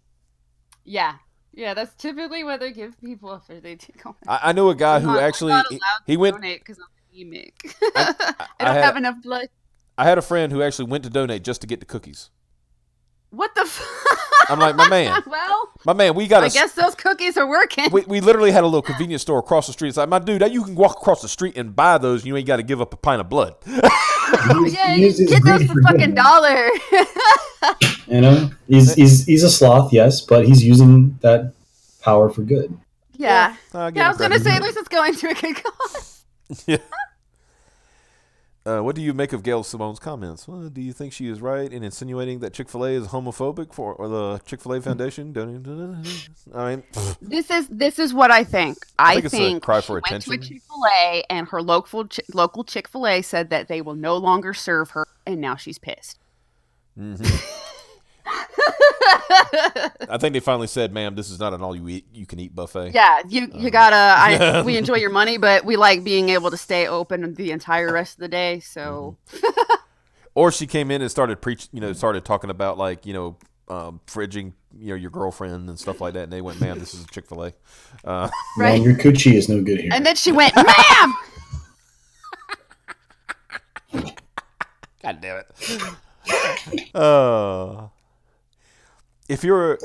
Yeah. Yeah, that's typically what they give people after they take home.
I know a guy who actually he went
donate because I'm anemic. I don't have enough blood.
I had a friend who actually went to donate just to get the cookies.
What the
I'm like, my man, we got.
I guess those cookies are working.
We literally had a little convenience store across the street. It's like, my dude, you can walk across the street and buy those. And you ain't got to give up a pint of blood.
Yeah, you get those for fucking $1.
He's a sloth, yes, but he's using that power for good.
Yeah. I was gonna say, at least it's going to a good cause.
Yeah. What do you make of Gail Simone's comments? Well, do you think she is right in insinuating that Chick-Fil-A is homophobic or the Chick-Fil-A Foundation? I mean,
this is what I think. I think
a cry for
she
attention.
went to a Chick-fil-A and her local Chick-fil-A said that they will no longer serve her, and now she's pissed.
Mm-hmm. I think they finally said, "Ma'am, this is not an you can eat buffet."
Yeah, you gotta. We enjoy your money, but we like being able to stay open the entire rest of the day. So,
or she came in and started started talking about fridging, your girlfriend and stuff like that, and they went, "Ma'am, this is a Chick-fil-A."
Right. Man, your coochie is no good here.
And then she went, "Ma'am."
God damn it. If I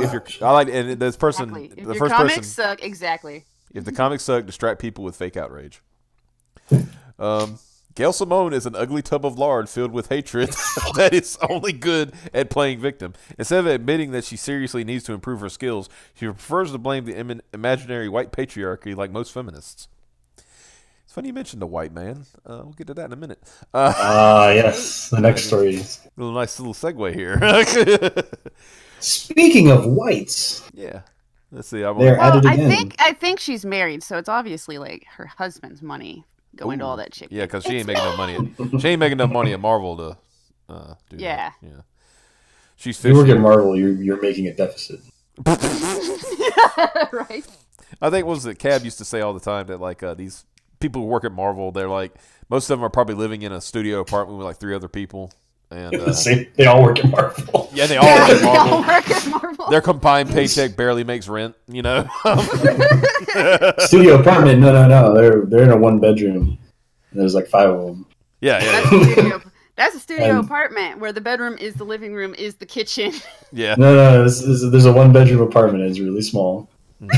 like, and this person,
exactly. If
the
your
first
comics
person,
suck, exactly.
If the comics suck, distract people with fake outrage. Gail Simone is an ugly tub of lard filled with hatred that is only good at playing victim. Instead of admitting that she seriously needs to improve her skills, she prefers to blame the imaginary white patriarchy like most feminists. It's funny you mentioned the white man. We'll get to that in a minute.
Yes. The next story is
nice little segue here.
Speaking of whites.
Yeah. Let's see.
I think she's married, so it's obviously like her husband's money going to all that shit.
Yeah, because she ain't making no money. She ain't making enough money at Marvel to do that. Yeah. She's fishing.
You work at Marvel, you're making a deficit.
Right.
I think what was it Cab used to say all the time that these people who work at Marvel, they're most of them are probably living in a studio apartment with 3 other people. And
they all work at Marvel.
Yeah, they all work at Marvel. Their combined paycheck barely makes rent,
Studio apartment? No. They're in a 1-bedroom. And there's 5 of them.
Yeah.
That's a studio apartment where the bedroom is the living room, is the kitchen.
Yeah.
No. There's a 1-bedroom apartment. It's really small. And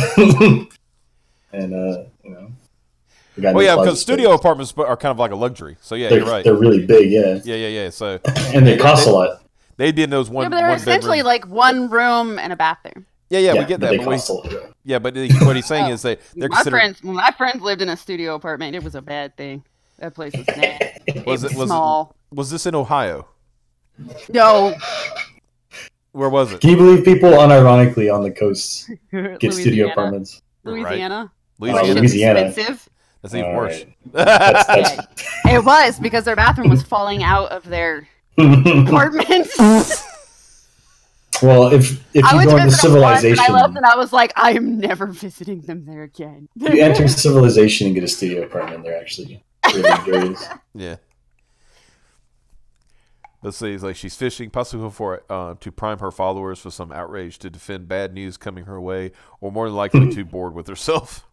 because studio apartments are kind of like a luxury. So yeah, you're right.
They're really big, yeah.
Yeah. So
and they cost a lot.
They'd be in those one.
Yeah, but they're essentially
bedroom.
one room and a bathroom.
Yeah, we get that.
They cost a lot.
Yeah, but what he's saying is they're
when my friends lived in a studio apartment, it was a bad thing. That place was nasty. Was small?
Was this in Ohio?
No.
Where was it?
Can you believe people unironically on the coast get studio apartments?
Louisiana.
Louisiana.
Expensive.
That's even worse.
That's...
It was because their bathroom was falling out of their apartment.
Well, if you go into civilization,
I left and I was like, I am never visiting them there again.
You enter civilization and get a studio apartment. They're actually really good.
Yeah. Let's see. It's she's fishing, possibly to prime her followers for some outrage to defend bad news coming her way, or more than likely too bored with herself.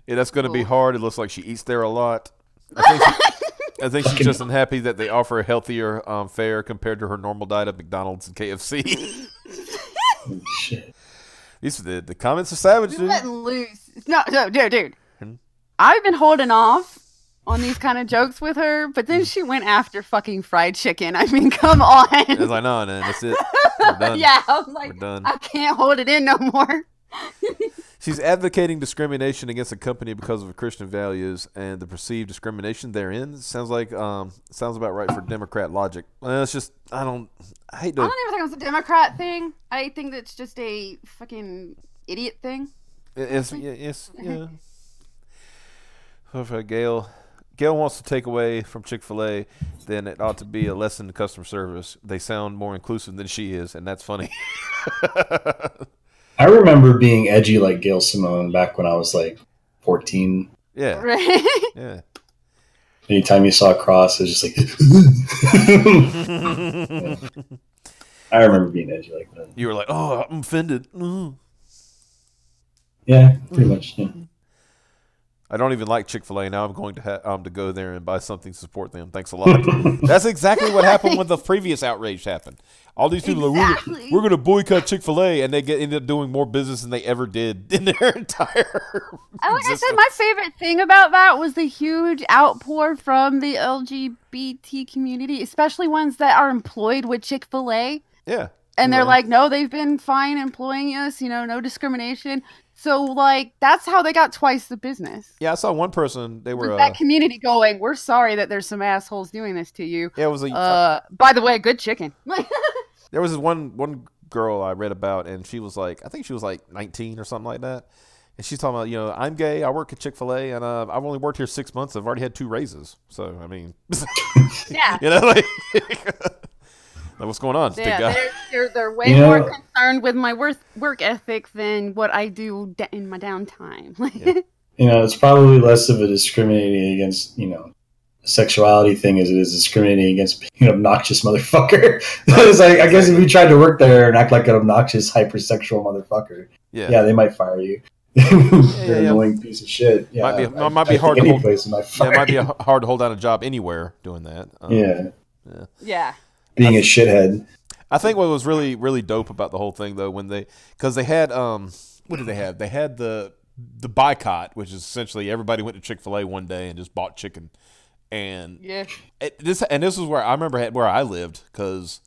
Yeah, that's going to be hard. It looks like she eats there a lot. I think she's just unhappy that they offer a healthier fare compared to her normal diet of McDonald's and KFC.
Shit.
The comments are savage, dude.
Letting loose. No, dude. I've been holding off on these kind of jokes with her, but then she went after fucking fried chicken. I mean, come on.
I was like, no, that's it. We're done.
Yeah, I was like, I can't hold it in no more.
She's advocating discrimination against a company because of Christian values and the perceived discrimination therein. Sounds about right for Democrat logic. Well, it's just I don't even think
it's a Democrat thing. I think that's just a fucking idiot thing.
It's yeah. So if Gail wants to take away from Chick-fil-A, then it ought to be a lesson in customer service. They sound more inclusive than she is, and that's funny.
I remember being edgy like Gail Simone back when I was like 14.
Yeah.
Right.
Yeah.
Anytime you saw a cross, it was just like. Yeah. I remember being edgy like that.
You were like, "Oh, I'm offended."
Yeah, pretty much. Yeah.
I don't even like Chick-fil-A. Now I'm going to go there and buy something to support them. Thanks a lot. That's exactly what happened when the previous outrage happened. All these people are like, we're going to boycott Chick-fil-A, and they end up doing more business than they ever did in their entire
Like I said, my favorite thing about that was the huge outpour from the LGBT community, especially ones that are employed with Chick-fil-A.
Yeah.
And they're like, no, they've been fine employing us, no discrimination. So, like, that's how they got twice the business.
Yeah, I saw one person, they were...
that community going, we're sorry that there's some assholes doing this to you.
Yeah, it was
by the way, good chicken.
There was this one girl I read about, and she was like, I think she was like 19 or something like that. And she's talking about, I'm gay, I work at Chick-fil-A, and I've only worked here 6 months. I've already had 2 raises. So, I mean...
Yeah.
Like... What's going on, big guy?
They're way more concerned with my work ethic than what I do in my downtime.
It's probably less of a discriminating against, sexuality thing as it is discriminating against being an obnoxious motherfucker. It's like, I guess if you tried to work there and act like an obnoxious, hypersexual motherfucker, they might fire you. You're an annoying piece of shit. Yeah,
might be hard to hold. It might be hard to hold down a job anywhere doing that.
Yeah.
Being a shithead.
I think what was really, really dope about the whole thing, though, because they had, what did they have? They had the boycott, which is essentially everybody went to Chick-fil-A one day and just bought chicken, and this is where I remember where I lived, because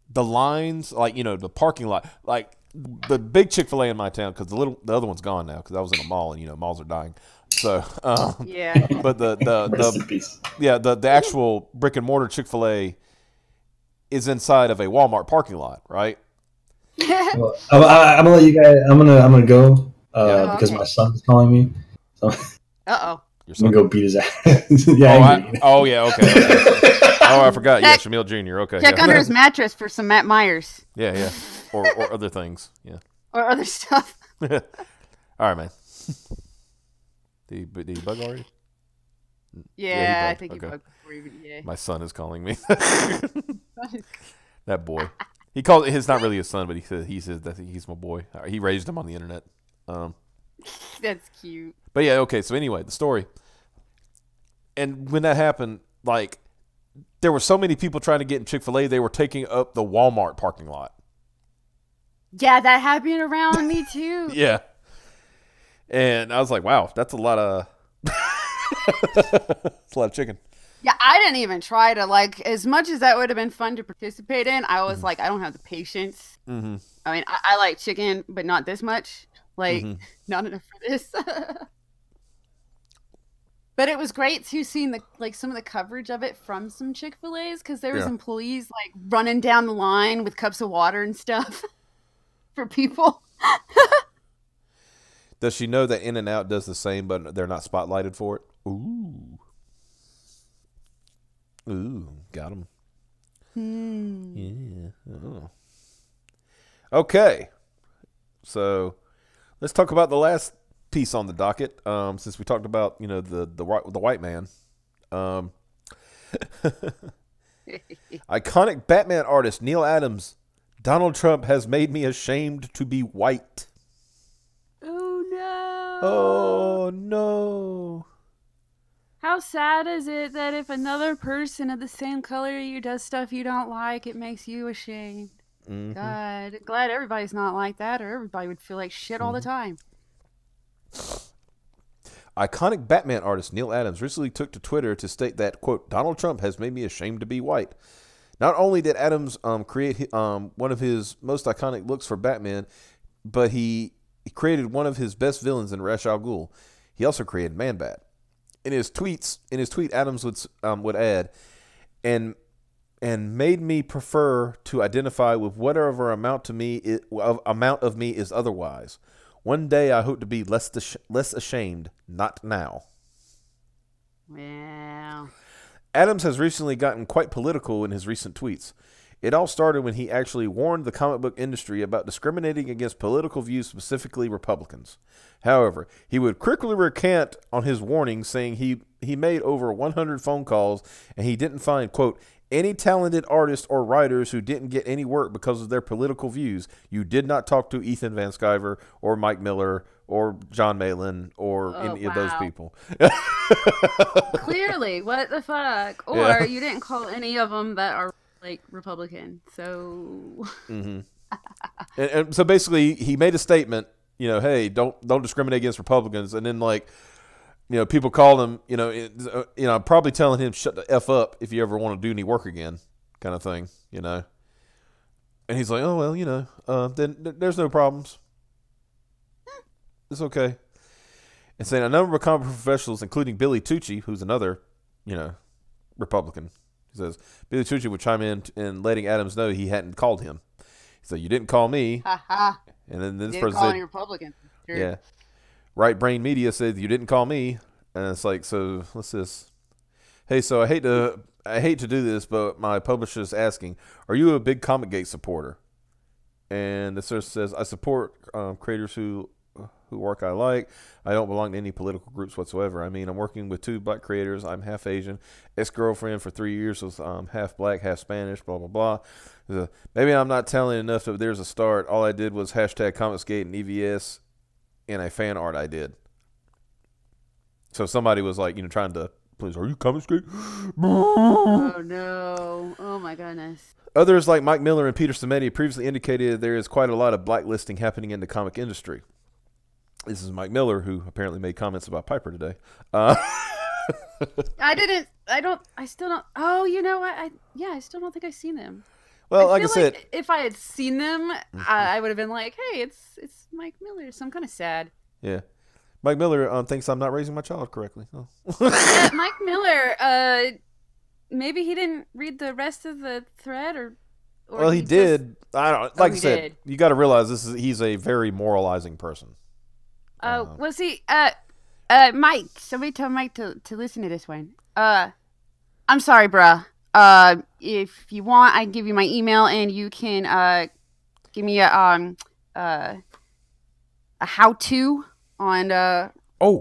the lines, like the parking lot, like the big Chick-fil-A in my town, because the other one's gone now, because I was in a mall, and malls are dying. So but the actual brick and mortar Chick-fil-A is inside of a Walmart parking lot, right?
Well, I'm gonna let you guys. I'm gonna go because my son's calling me. So
I'm
gonna go beat his ass.
Okay. Oh, I forgot. Yeah, Shamil Jr. Okay.
Check under his mattress for some Matt Myers.
Yeah. Or other things. Yeah.
Or other stuff.
All right, man. Did he bug already?
Yeah, I think he bugged before even. Yeah.
My son is calling me. That boy. He called. It's not really his son, but he says that he's my boy. He raised him on the internet.
That's cute.
But yeah, okay. So anyway, the story. And when that happened, like, there were so many people trying to get in Chick-fil-A, they were taking up the Walmart parking lot.
Yeah, that happened around me too.
Yeah. And I was like, wow, that's a lot of that's a lot of chicken.
Yeah, I didn't even try to, like, as much as that would have been fun to participate in, I was like, I don't have the patience.
Mm-hmm.
I mean, I like chicken, but not this much. Like, not enough for this. But it was great too, seeing some of the coverage of it from some Chick-fil-A's, because there was employees like running down the line with cups of water and stuff for people.
Does she know that In-N-Out does the same, but they're not spotlighted for it? Ooh, got him. Yeah. Oh. Okay. So let's talk about the last piece on the docket. Since we talked about the white man. Iconic Batman artist Neil Adams. Donald Trump has made me ashamed to be white.
Oh no!
Oh no!
How sad is it that if another person of the same color as you does stuff you don't like, it makes you ashamed?
Mm-hmm.
God, glad everybody's not like that, or everybody would feel like shit all the time.
Iconic Batman artist Neil Adams recently took to Twitter to state that, quote, Donald Trump has made me ashamed to be white. Not only did Adams create one of his most iconic looks for Batman, but he created one of his best villains in Ra's al Ghul. He also created Man-Bat. In his tweet, Adams would add, and made me prefer to identify with whatever amount of me is otherwise. One day I hope to be less ashamed. Not now.
Wow.
Adams has recently gotten quite political in his recent tweets. It all started when he actually warned the comic book industry about discriminating against political views, specifically Republicans. However, he would quickly recant on his warning, saying he made over 100 phone calls and he didn't find, quote, any talented artists or writers who didn't get any work because of their political views. You did not talk to Ethan Van Sciver or Mike Miller or John Malin or any of those people.
Clearly, what the fuck? Or
Yeah.
you didn't call any of them that are like Republican. So
And so basically, he made a statement. Hey, don't discriminate against Republicans. And then people called him. Probably telling him shut the f up if you ever want to do any work again, kind of thing. And he's like, oh well, then there's no problems. It's okay. And saying a number of comic professionals, including Billy Tucci, who's another, Republican. He says Billy Tucci would chime in and letting Adams know he hadn't called him. He said, "You didn't call me." And then this person said,
Republican. Sure.
"Yeah." Right Brain Media said, "You didn't call me." And it's like, so what's this? Hey, so I hate to do this, but my publisher's asking, are you a big Comic-Gate supporter? And this person says, I support creators who work I like. I don't belong to any political groups whatsoever. I mean, I'm working with 2 black creators. I'm half Asian. Ex-girlfriend for 3 years was half black, half Spanish, blah, blah, blah. Maybe I'm not telling enough that there's a start. All I did was hashtag Comicsgate and EVS in a fan art I did. So somebody was like, trying to, please, are you Comicsgate?
Oh, no. Oh, my goodness.
Others like Mike Miller and Peter Simeti previously indicated there is quite a lot of blacklisting happening in the comic industry. This is Mike Miller, who apparently made comments about Piper today.
I still don't. Oh, you know what? I still don't think I've seen them.
Well, like I said,
like if I had seen them, I would have been like, hey, it's Mike Miller. So I'm kind of sad.
Yeah. Mike Miller thinks I'm not raising my child correctly. Oh.
Yeah, Mike Miller, maybe he didn't read the rest of the thread or
well, he did. I don't like I said,
did.
you got to realize he's a very moralizing person.
Well, see, Mike, somebody tell Mike to listen to this one. I'm sorry, bruh. If you want, I can give you my email and you can give me a how-to on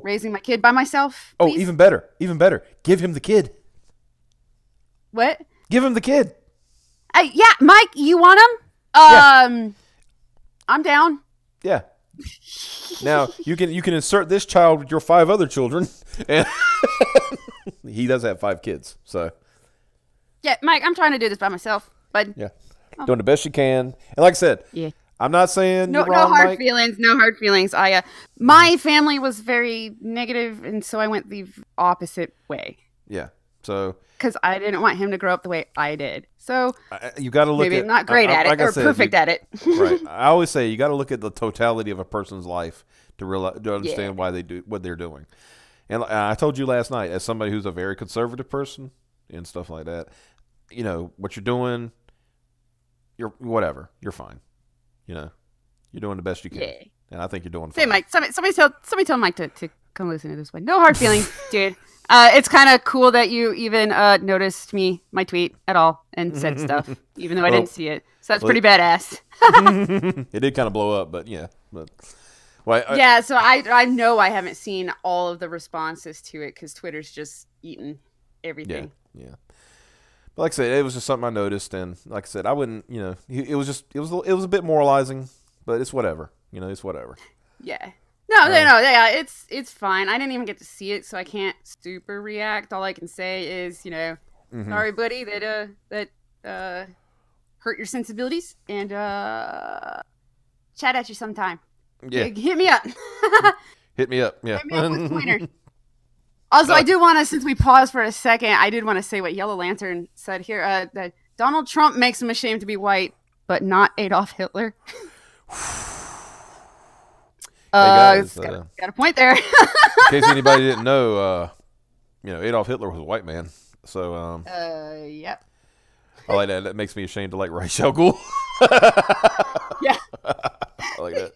raising my kid by myself. Please.
Oh, even better. Give him the kid.
What?
Give him the kid.
Yeah, Mike, you want him?
Yeah.
I'm down.
Yeah. Now you can insert this child with your 5 other children, and he does have 5 kids. So
yeah, Mike, I'm trying to do this by myself, but
yeah, doing the best you can. And like I said,
yeah,
I'm not saying
no
you're wrong,
hard
Mike.
feelings, no hard feelings. My family was very negative, and so I went the opposite way.
Yeah, so
because I didn't want him to grow up the way I did. So
you got to look
maybe
at
I'm not great at it
like I
or
said,
perfect at it.
Right. I always say you got to look at the totality of a person's life to understand why they do what they're doing. And I told you last night, as somebody who's a very conservative person and stuff like that, what you're doing, you're fine. You're doing the best you can. Yeah. And I think you're doing fine.
Hey, Mike, somebody tell Mike to come listen to this one. No hard feelings, dude. It's kind of cool that you even noticed my tweet at all and said stuff, even though I didn't see it. So that's pretty badass.
It did kind of blow up, but yeah. But
yeah, so I know I haven't seen all of the responses to it because Twitter's just eating everything.
Yeah. But like I said, it was just something I noticed, and like I said, I wouldn't. It was a bit moralizing, but it's whatever. It's whatever.
Yeah. No, yeah, it's fine. I didn't even get to see it, so I can't super react. All I can say is, sorry, buddy, that hurt your sensibilities, and chat at you sometime.
Yeah,
hit me up.
Hit me up. Yeah.
Hit me up with pointers. Also, I do want to, since we paused for a second, I did want to say what Yellow Lantern said here: that Donald Trump makes him ashamed to be white, but not Adolf Hitler.
Hey guys,
got a point there.
In case anybody didn't know, Adolf Hitler was a white man. So,
yep.
I like that. That makes me ashamed to like Ra's al Ghul.
Yeah.
I like that.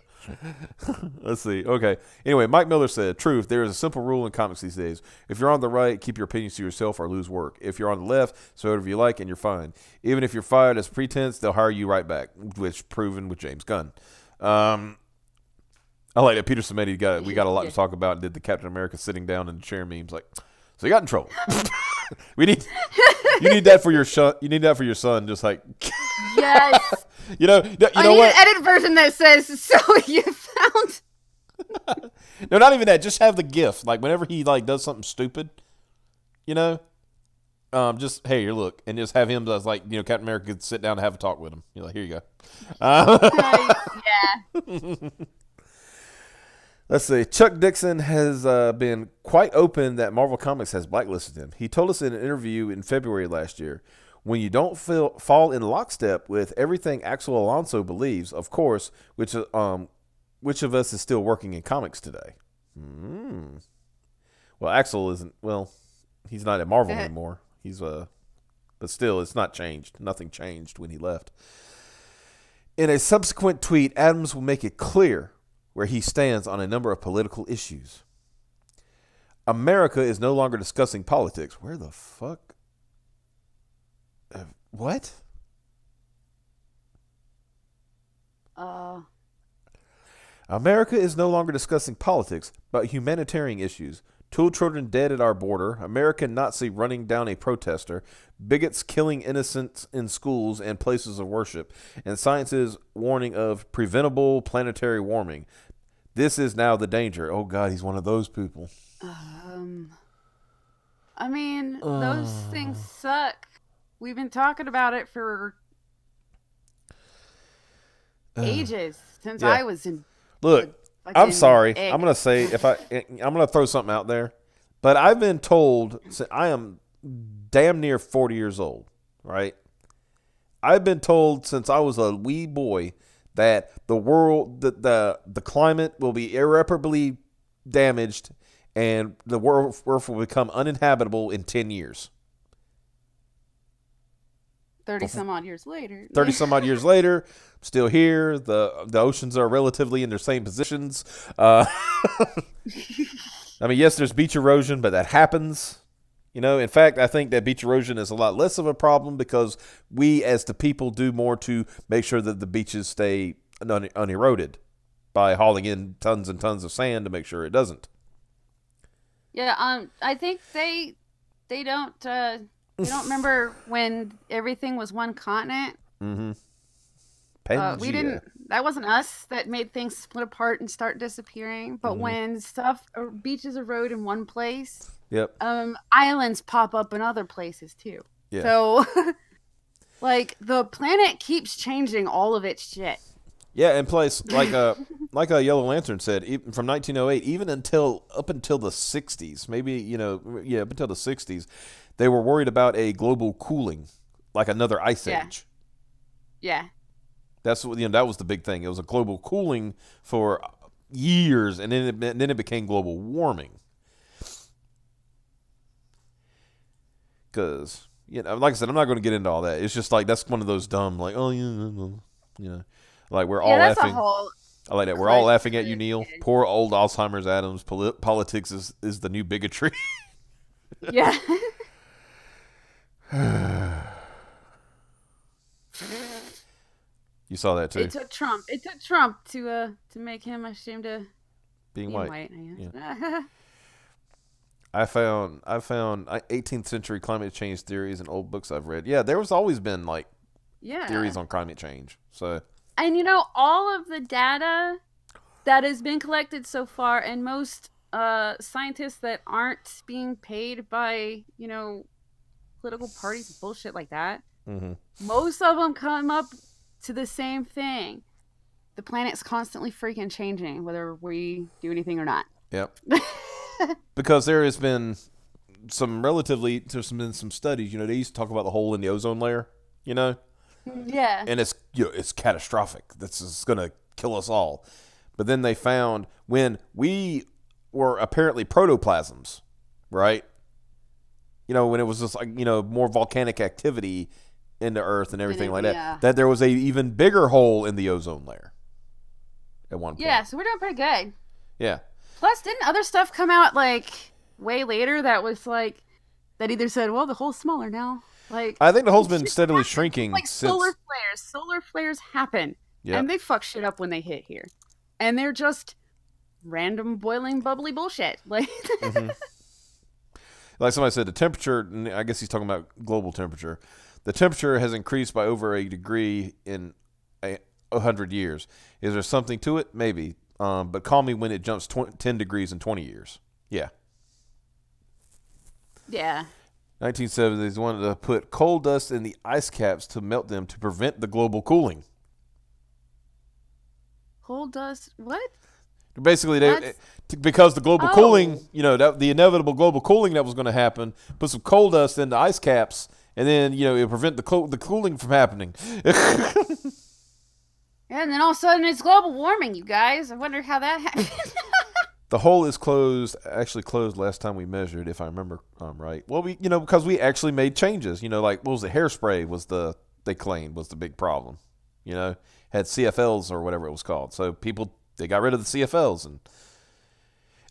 Let's see. Okay. Anyway, Mike Miller said, "Truth. There is a simple rule in comics these days. If you're on the right, keep your opinions to yourself or lose work. If you're on the left, say whatever you like and you're fine. Even if you're fired as pretense, they'll hire you right back," which proven with James Gunn. I like that Peter Samedi we got a lot to talk about and did the Captain America sitting down in the chair memes like, so you got in trouble. You need that for your son. You need that for your son. Just like,
yes.
You know
I need
what?
an edit version that says, "So you found."
No, not even that. Just have the gift. Like whenever he like does something stupid, you know, just hey, here, look, and just have him just like Captain America could sit down and have a talk with him. You're like, here you go.
Yeah.
Let's see. Chuck Dixon has been quite open that Marvel Comics has blacklisted him. He told us in an interview in February last year, "When you don't fall in lockstep with everything Axel Alonso believes, of course, which of us is still working in comics today?" Well, Axel isn't. Well, he's not at Marvel anymore. He's but still, it's not changed. Nothing changed when he left. In a subsequent tweet, Adams will make it clear where he stands on a number of political issues. America is no longer discussing politics. Where the fuck? What? America is no longer discussing politics, but humanitarian issues. Two children dead at our border, American Nazi running down a protester, bigots killing innocents in schools and places of worship, and science's warning of preventable planetary warming. This is now the danger. Oh, God, he's one of those people.
I mean, those things suck. We've been talking about it for ages, since I was in...
Look, I'm sorry. I'm going to say, I'm going to throw something out there, but I've been told, I am damn near 40 years old, right? I've been told since I was a wee boy that the world, the climate will be irreparably damaged and the world will become uninhabitable in 10 years.
30 some odd years later.
30 some odd years later, still here. The oceans are relatively in their same positions. I mean, yes, there's beach erosion, but that happens. In fact, I think that beach erosion is a lot less of a problem because we, as the people, do more to make sure that the beaches stay uneroded by hauling in tons and tons of sand to make sure it doesn't.
Yeah, I think they don't remember when everything was one continent.
Mm-hmm.
We didn't. That wasn't us that made things split apart and start disappearing. But when beaches erode in one place,
yep.
Islands pop up in other places too.
Yeah.
So, like the planet keeps changing all of its shit.
Yeah, and place like a Yellow Lantern said, even from 1908, even up until the 60s, maybe up until the 60s, they were worried about a global cooling, like another ice age.
Yeah.
That's what that was the big thing. It was a global cooling for years, and then it became global warming. Because like I said, I'm not going to get into all that. It's just like that's one of those dumb, like like we're all laughing. I like that. We're all laughing at you, Neil. Poor old Alzheimer's Adams. Politics is the new bigotry.
Yeah.
You saw that too.
It took Trump to make him ashamed of
being white.
I guess.
Yeah. I found 18th century climate change theories in old books I've read. Yeah, there was always been theories on climate change. So,
and all of the data that has been collected so far, and most scientists that aren't being paid by political parties, bullshit like that.
Mm-hmm.
Most of them come up to the same thing. The planet's constantly freaking changing, whether we do anything or not.
Yep. Because there's been some studies. They used to talk about the hole in the ozone layer. Yeah.
And
it's catastrophic. This is gonna kill us all. But then they found when we were apparently protoplasms, right? When it was just more volcanic activity in the earth and everything like that, that there was a even bigger hole in the ozone layer. at one point.
Yeah, so we're doing pretty good.
Yeah.
Plus, didn't other stuff come out like way later that was like that either said, well, the hole's smaller now. Like
I think the hole's been steadily shrinking
like
since
solar flares. Solar flares happen.
Yep.
And they fuck shit up when they hit here. And they're just random boiling bubbly bullshit. Like
like somebody said, the temperature, and I guess he's talking about global temperature. The temperature has increased by over a degree in 100 years. Is there something to it? Maybe. But call me when it jumps 10 degrees in 20 years. Yeah.
Yeah.
1970s wanted to put coal dust in the ice caps to melt them to prevent the global cooling.
Coal dust? What?
Basically, because the global cooling, the inevitable global cooling that was going to happen, put some coal dust in the ice caps, and then, it'll prevent the cooling from happening.
Yeah, and then all of a sudden it's global warming, you guys. I wonder how that happened.
The hole is actually closed last time we measured, if I remember right. Well, because we actually made changes. Like, what was the hairspray they claimed was the big problem. Had CFLs or whatever it was called. So they got rid of the CFLs. And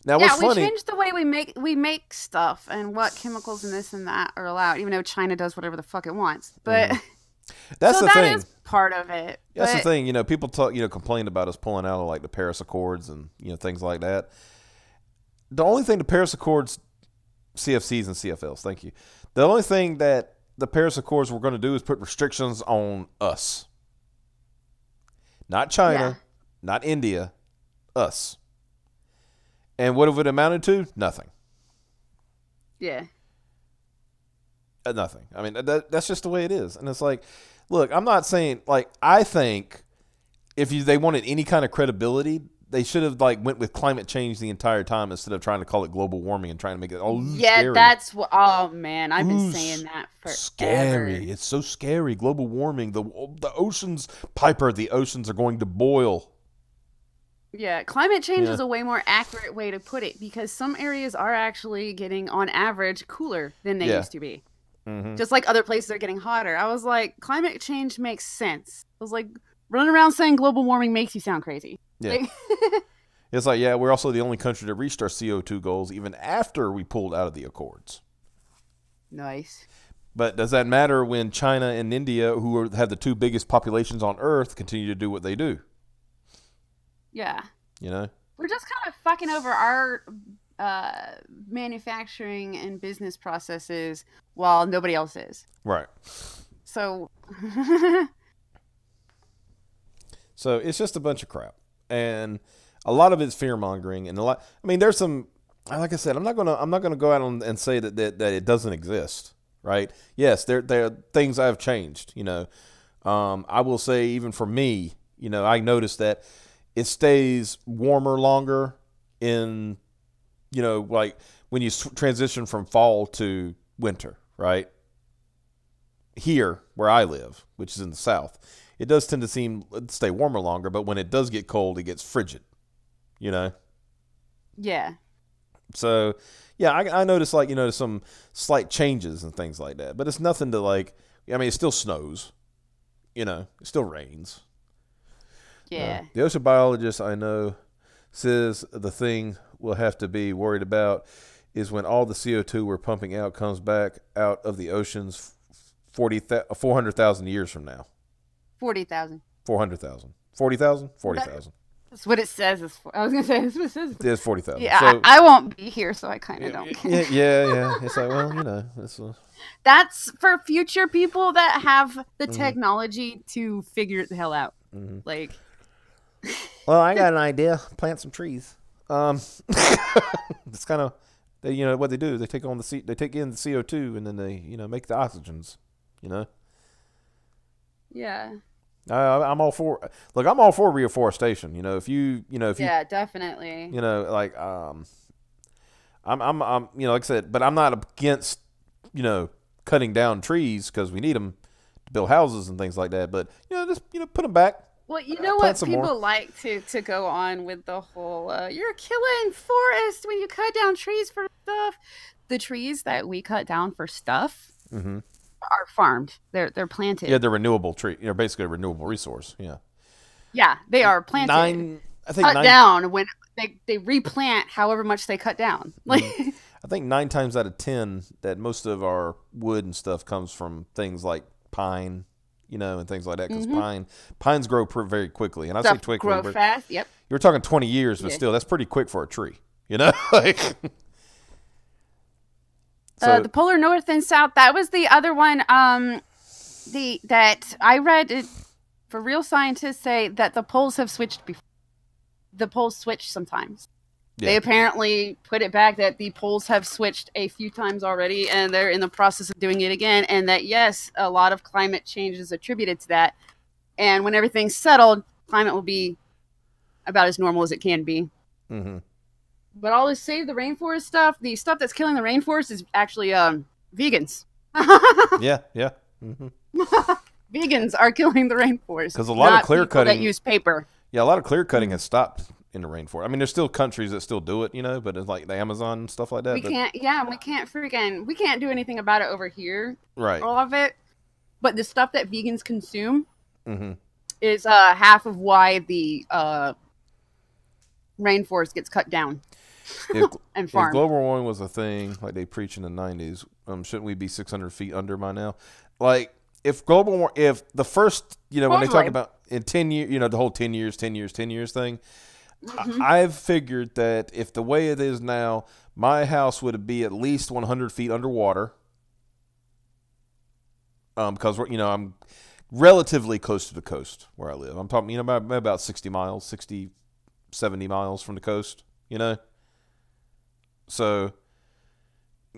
now what's funny?
We changed the way we make stuff and what chemicals and this and that are allowed, even though China does whatever the fuck it wants. But
that's the thing.
That is part of it.
That's the thing. People complained about us pulling out of like the Paris Accords and things like that. The only thing the Paris Accords, CFCs and CFLs, thank you. The only thing that the Paris Accords were going to do is put restrictions on us. Not China, not India, us. And what have it amounted to? Nothing.
Yeah.
Nothing. I mean, that's just the way it is. And it's like, look, I'm not saying, like, I think if they wanted any kind of credibility, they should have went with climate change the entire time instead of trying to call it global warming and trying to make it scary.
That's what. Oh man, I've been saying that forever.
Scary. It's so scary. Global warming. The oceans, Piper. The oceans are going to boil.
Yeah, climate change is a way more accurate way to put it because some areas are actually getting, on average, cooler than they used to be. Mm-hmm. Just like other places are getting hotter. I was like, climate change makes sense. I was like, running around saying global warming makes you sound crazy.
Yeah. It's like, we're also the only country that reached our CO2 goals even after we pulled out of the Accords.
Nice.
But does that matter when China and India, who have the two biggest populations on Earth, continue to do what they do?
Yeah.
We're
just kind of fucking over our manufacturing and business processes while nobody else is.
Right.
So...
So it's just a bunch of crap. And a lot of it's fear mongering, and there's some, like I said, I'm not gonna go out and say that it doesn't exist, right? Yes, there are things I've changed. I will say even for me, I noticed that it stays warmer longer in, like when you transition from fall to winter, right? Here where I live, which is in the South, it does tend to stay warmer longer, but when it does get cold, it gets frigid, Yeah. So, I noticed some slight changes and things like that, but it's nothing to it still snows, it still rains.
Yeah.
The ocean biologist I know says the thing we'll have to be worried about is when all the CO2 we're pumping out comes back out of the oceans 400,000 years from now.
40,000.
400,000. 40,000? 40,000.
That's what it says. I was going to say, that's what it says.
It is 40,000.
Yeah, so, I won't be here, so I kind of don't care.
Yeah. It's like, well,
that's for future people that have the technology to figure it the hell out. Mm-hmm.
Well, I got an idea. Plant some trees. It's kind of, what they do. They take in the CO2 and then they, make the oxygens.
Yeah.
I'm all for. Look, I'm all for reforestation. If you.
Yeah, definitely.
I'm. Like I said, but I'm not against. Cutting down trees because we need them to build houses and things like that. But just put them back.
Well, you know what people like to go on with the whole. You're killing forests when you cut down trees for stuff. The trees that we cut down for stuff. Mm-hmm. Are farmed. They're planted.
Yeah, they're renewable tree. Basically a renewable resource. Yeah.
Yeah, they are planted.
think
cut down when they replant however much they cut down. Like,
I think 9 times out of 10 that most of our wood and stuff comes from things like pine, and things like that. Because pines grow very quickly, and I say quickly,
grow fast. Yep.
You're talking 20 years, but still, that's pretty quick for a tree. Like. So,
the polar north and south. That was the other one. That I read it, for real scientists say that the poles have switched before. The poles switch sometimes. Yeah. They apparently put it back that the poles have switched a few times already, and they're in the process of doing it again. And that, yes, a lot of climate change is attributed to that. And when everything's settled, climate will be about as normal as it can be. Mm-hmm. But all this save the rainforest stuff, the stuff that's killing the rainforest is actually vegans.
Yeah. Mm-hmm.
Vegans are killing the rainforest.
Because a lot of clear cutting
that use paper.
Yeah, a lot of clear cutting has stopped in the rainforest. I mean, there's still countries that still do it, but it's like the Amazon and stuff like that. We can't
do anything about it over here.
Right.
All of it. But the stuff that vegans consume is half of why the rainforest gets cut down and farmed.
If global warming was a thing, like they preach in the 90s, shouldn't we be 600 feet under by now? Like, if the first, when they talk about in 10 years, the whole 10 years thing, I've figured that if the way it is now, my house would be at least 100 feet underwater. Because I'm relatively close to the coast where I live. I'm talking, about 60 miles, 60, 70 miles from the coast, So,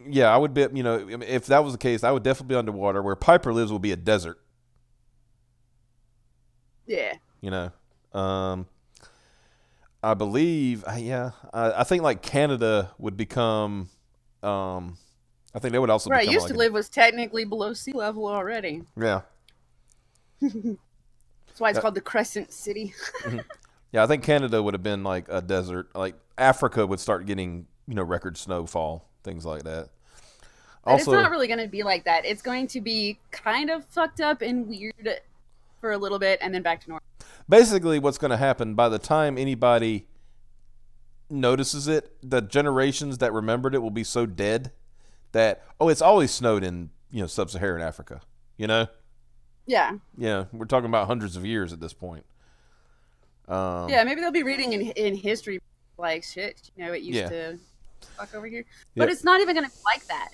yeah, I would be, if that was the case, I would definitely be underwater. Where Piper lives will be a desert.
Yeah.
I believe, I think like Canada would become, I think they would also
become.
Right,
used to live was technically below sea level already.
Yeah.
That's why it's called the Crescent City.
Yeah, I think Canada would have been like a desert. Like Africa would start getting, record snowfall, things like that.
But also, it's not really going to be like that. It's going to be kind of fucked up and weird for a little bit and then back to normal.
Basically, what's going to happen by the time anybody notices it, the generations that remembered it will be so dead that, it's always snowed in, sub-Saharan Africa, Yeah. Yeah, we're talking about hundreds of years at this point.
Yeah, maybe they'll be reading in history like shit. It used to fuck over here, but it's not even going to be like that.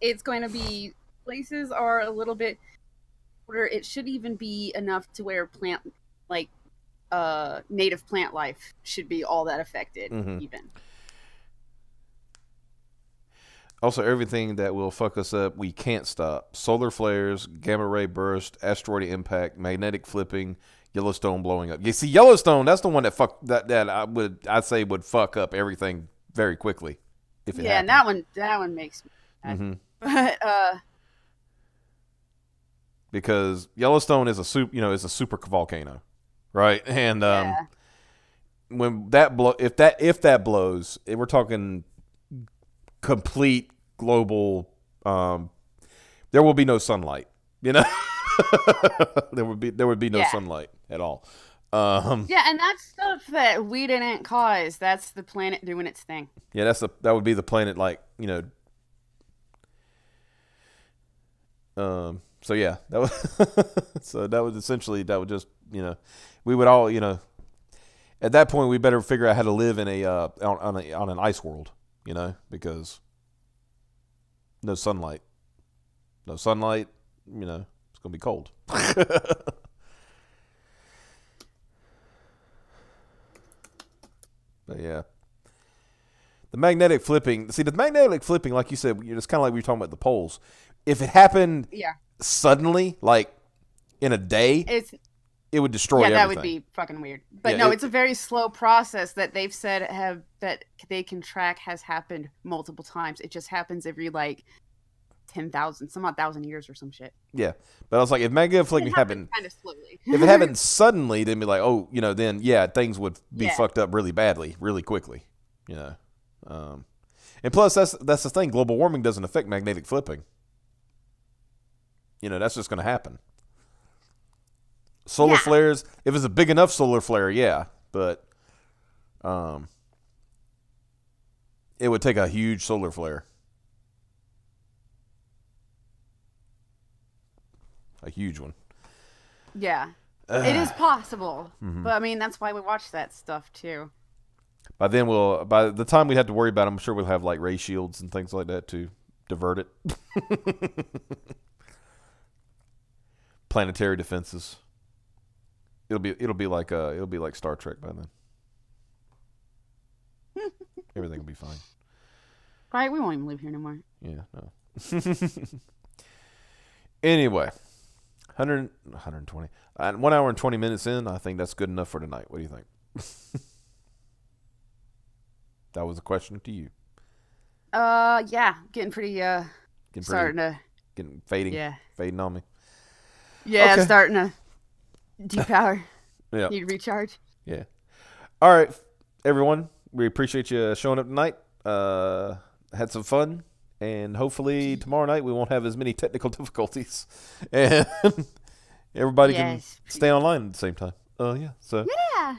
It's going to be places are a little bit where it should even be enough to where native plant life should be all that affected even.
Also, everything that will fuck us up, we can't stop. Solar flares, gamma ray burst, asteroid impact, magnetic flipping, Yellowstone blowing up. You see, Yellowstone, that's the one that I'd say would fuck up everything very quickly if it happened.
And that one makes me mad. But
because Yellowstone is a super volcano, right? And when that if that blows, we're talking complete global. There will be no sunlight. there would be no sunlight at all.
And that's stuff that we didn't cause. That's the planet doing its thing.
Yeah, that would be the planet, So yeah, that was just we would all at that point we better figure out how to live in on an ice world, because no sunlight, it's gonna be cold. But yeah, the magnetic flipping. See, the magnetic flipping, like you said, it's kind of like we were talking about the poles. If it happened suddenly, like in a day, it would destroy everything.
That would be fucking weird. But it's a very slow process that they've said that they can track has happened multiple times. It just happens every 10,000, some odd thousand years or some shit.
Yeah, but I was like, if magnetic flipping happened
kind of slowly,
if it happened suddenly, then be like, then things would be fucked up really badly, really quickly, And plus, that's the thing. Global warming doesn't affect magnetic flipping. That's just going to happen. Solar flares, if it's a big enough solar flare, yeah. But it would take a huge solar flare. A huge one.
Yeah. It is possible. But, I mean, that's why we watch that stuff, too.
By the time we'd have to worry about it, I'm sure we'll have, like, ray shields and things like that to divert it. Planetary defenses. It'll be like Star Trek by then. Everything will be fine.
Right? We won't even live here no more.
Yeah, no. Anyway, 120. 1 hour and 20 minutes in, I think that's good enough for tonight. What do you think? That was a question to you.
Yeah. Getting pretty, fading
on me.
Yeah,
Okay.
starting to depower.
Yeah.
Need to recharge.
Yeah. All right, everyone. We appreciate you showing up tonight. Had some fun, and hopefully tomorrow night we won't have as many technical difficulties, and everybody can stay online at the same time. Yeah. So
Yeah.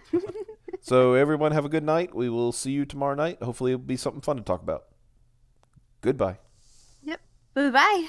so everyone have a good night. We will see you tomorrow night. Hopefully it'll be something fun to talk about. Goodbye.
Yep. Bye-bye.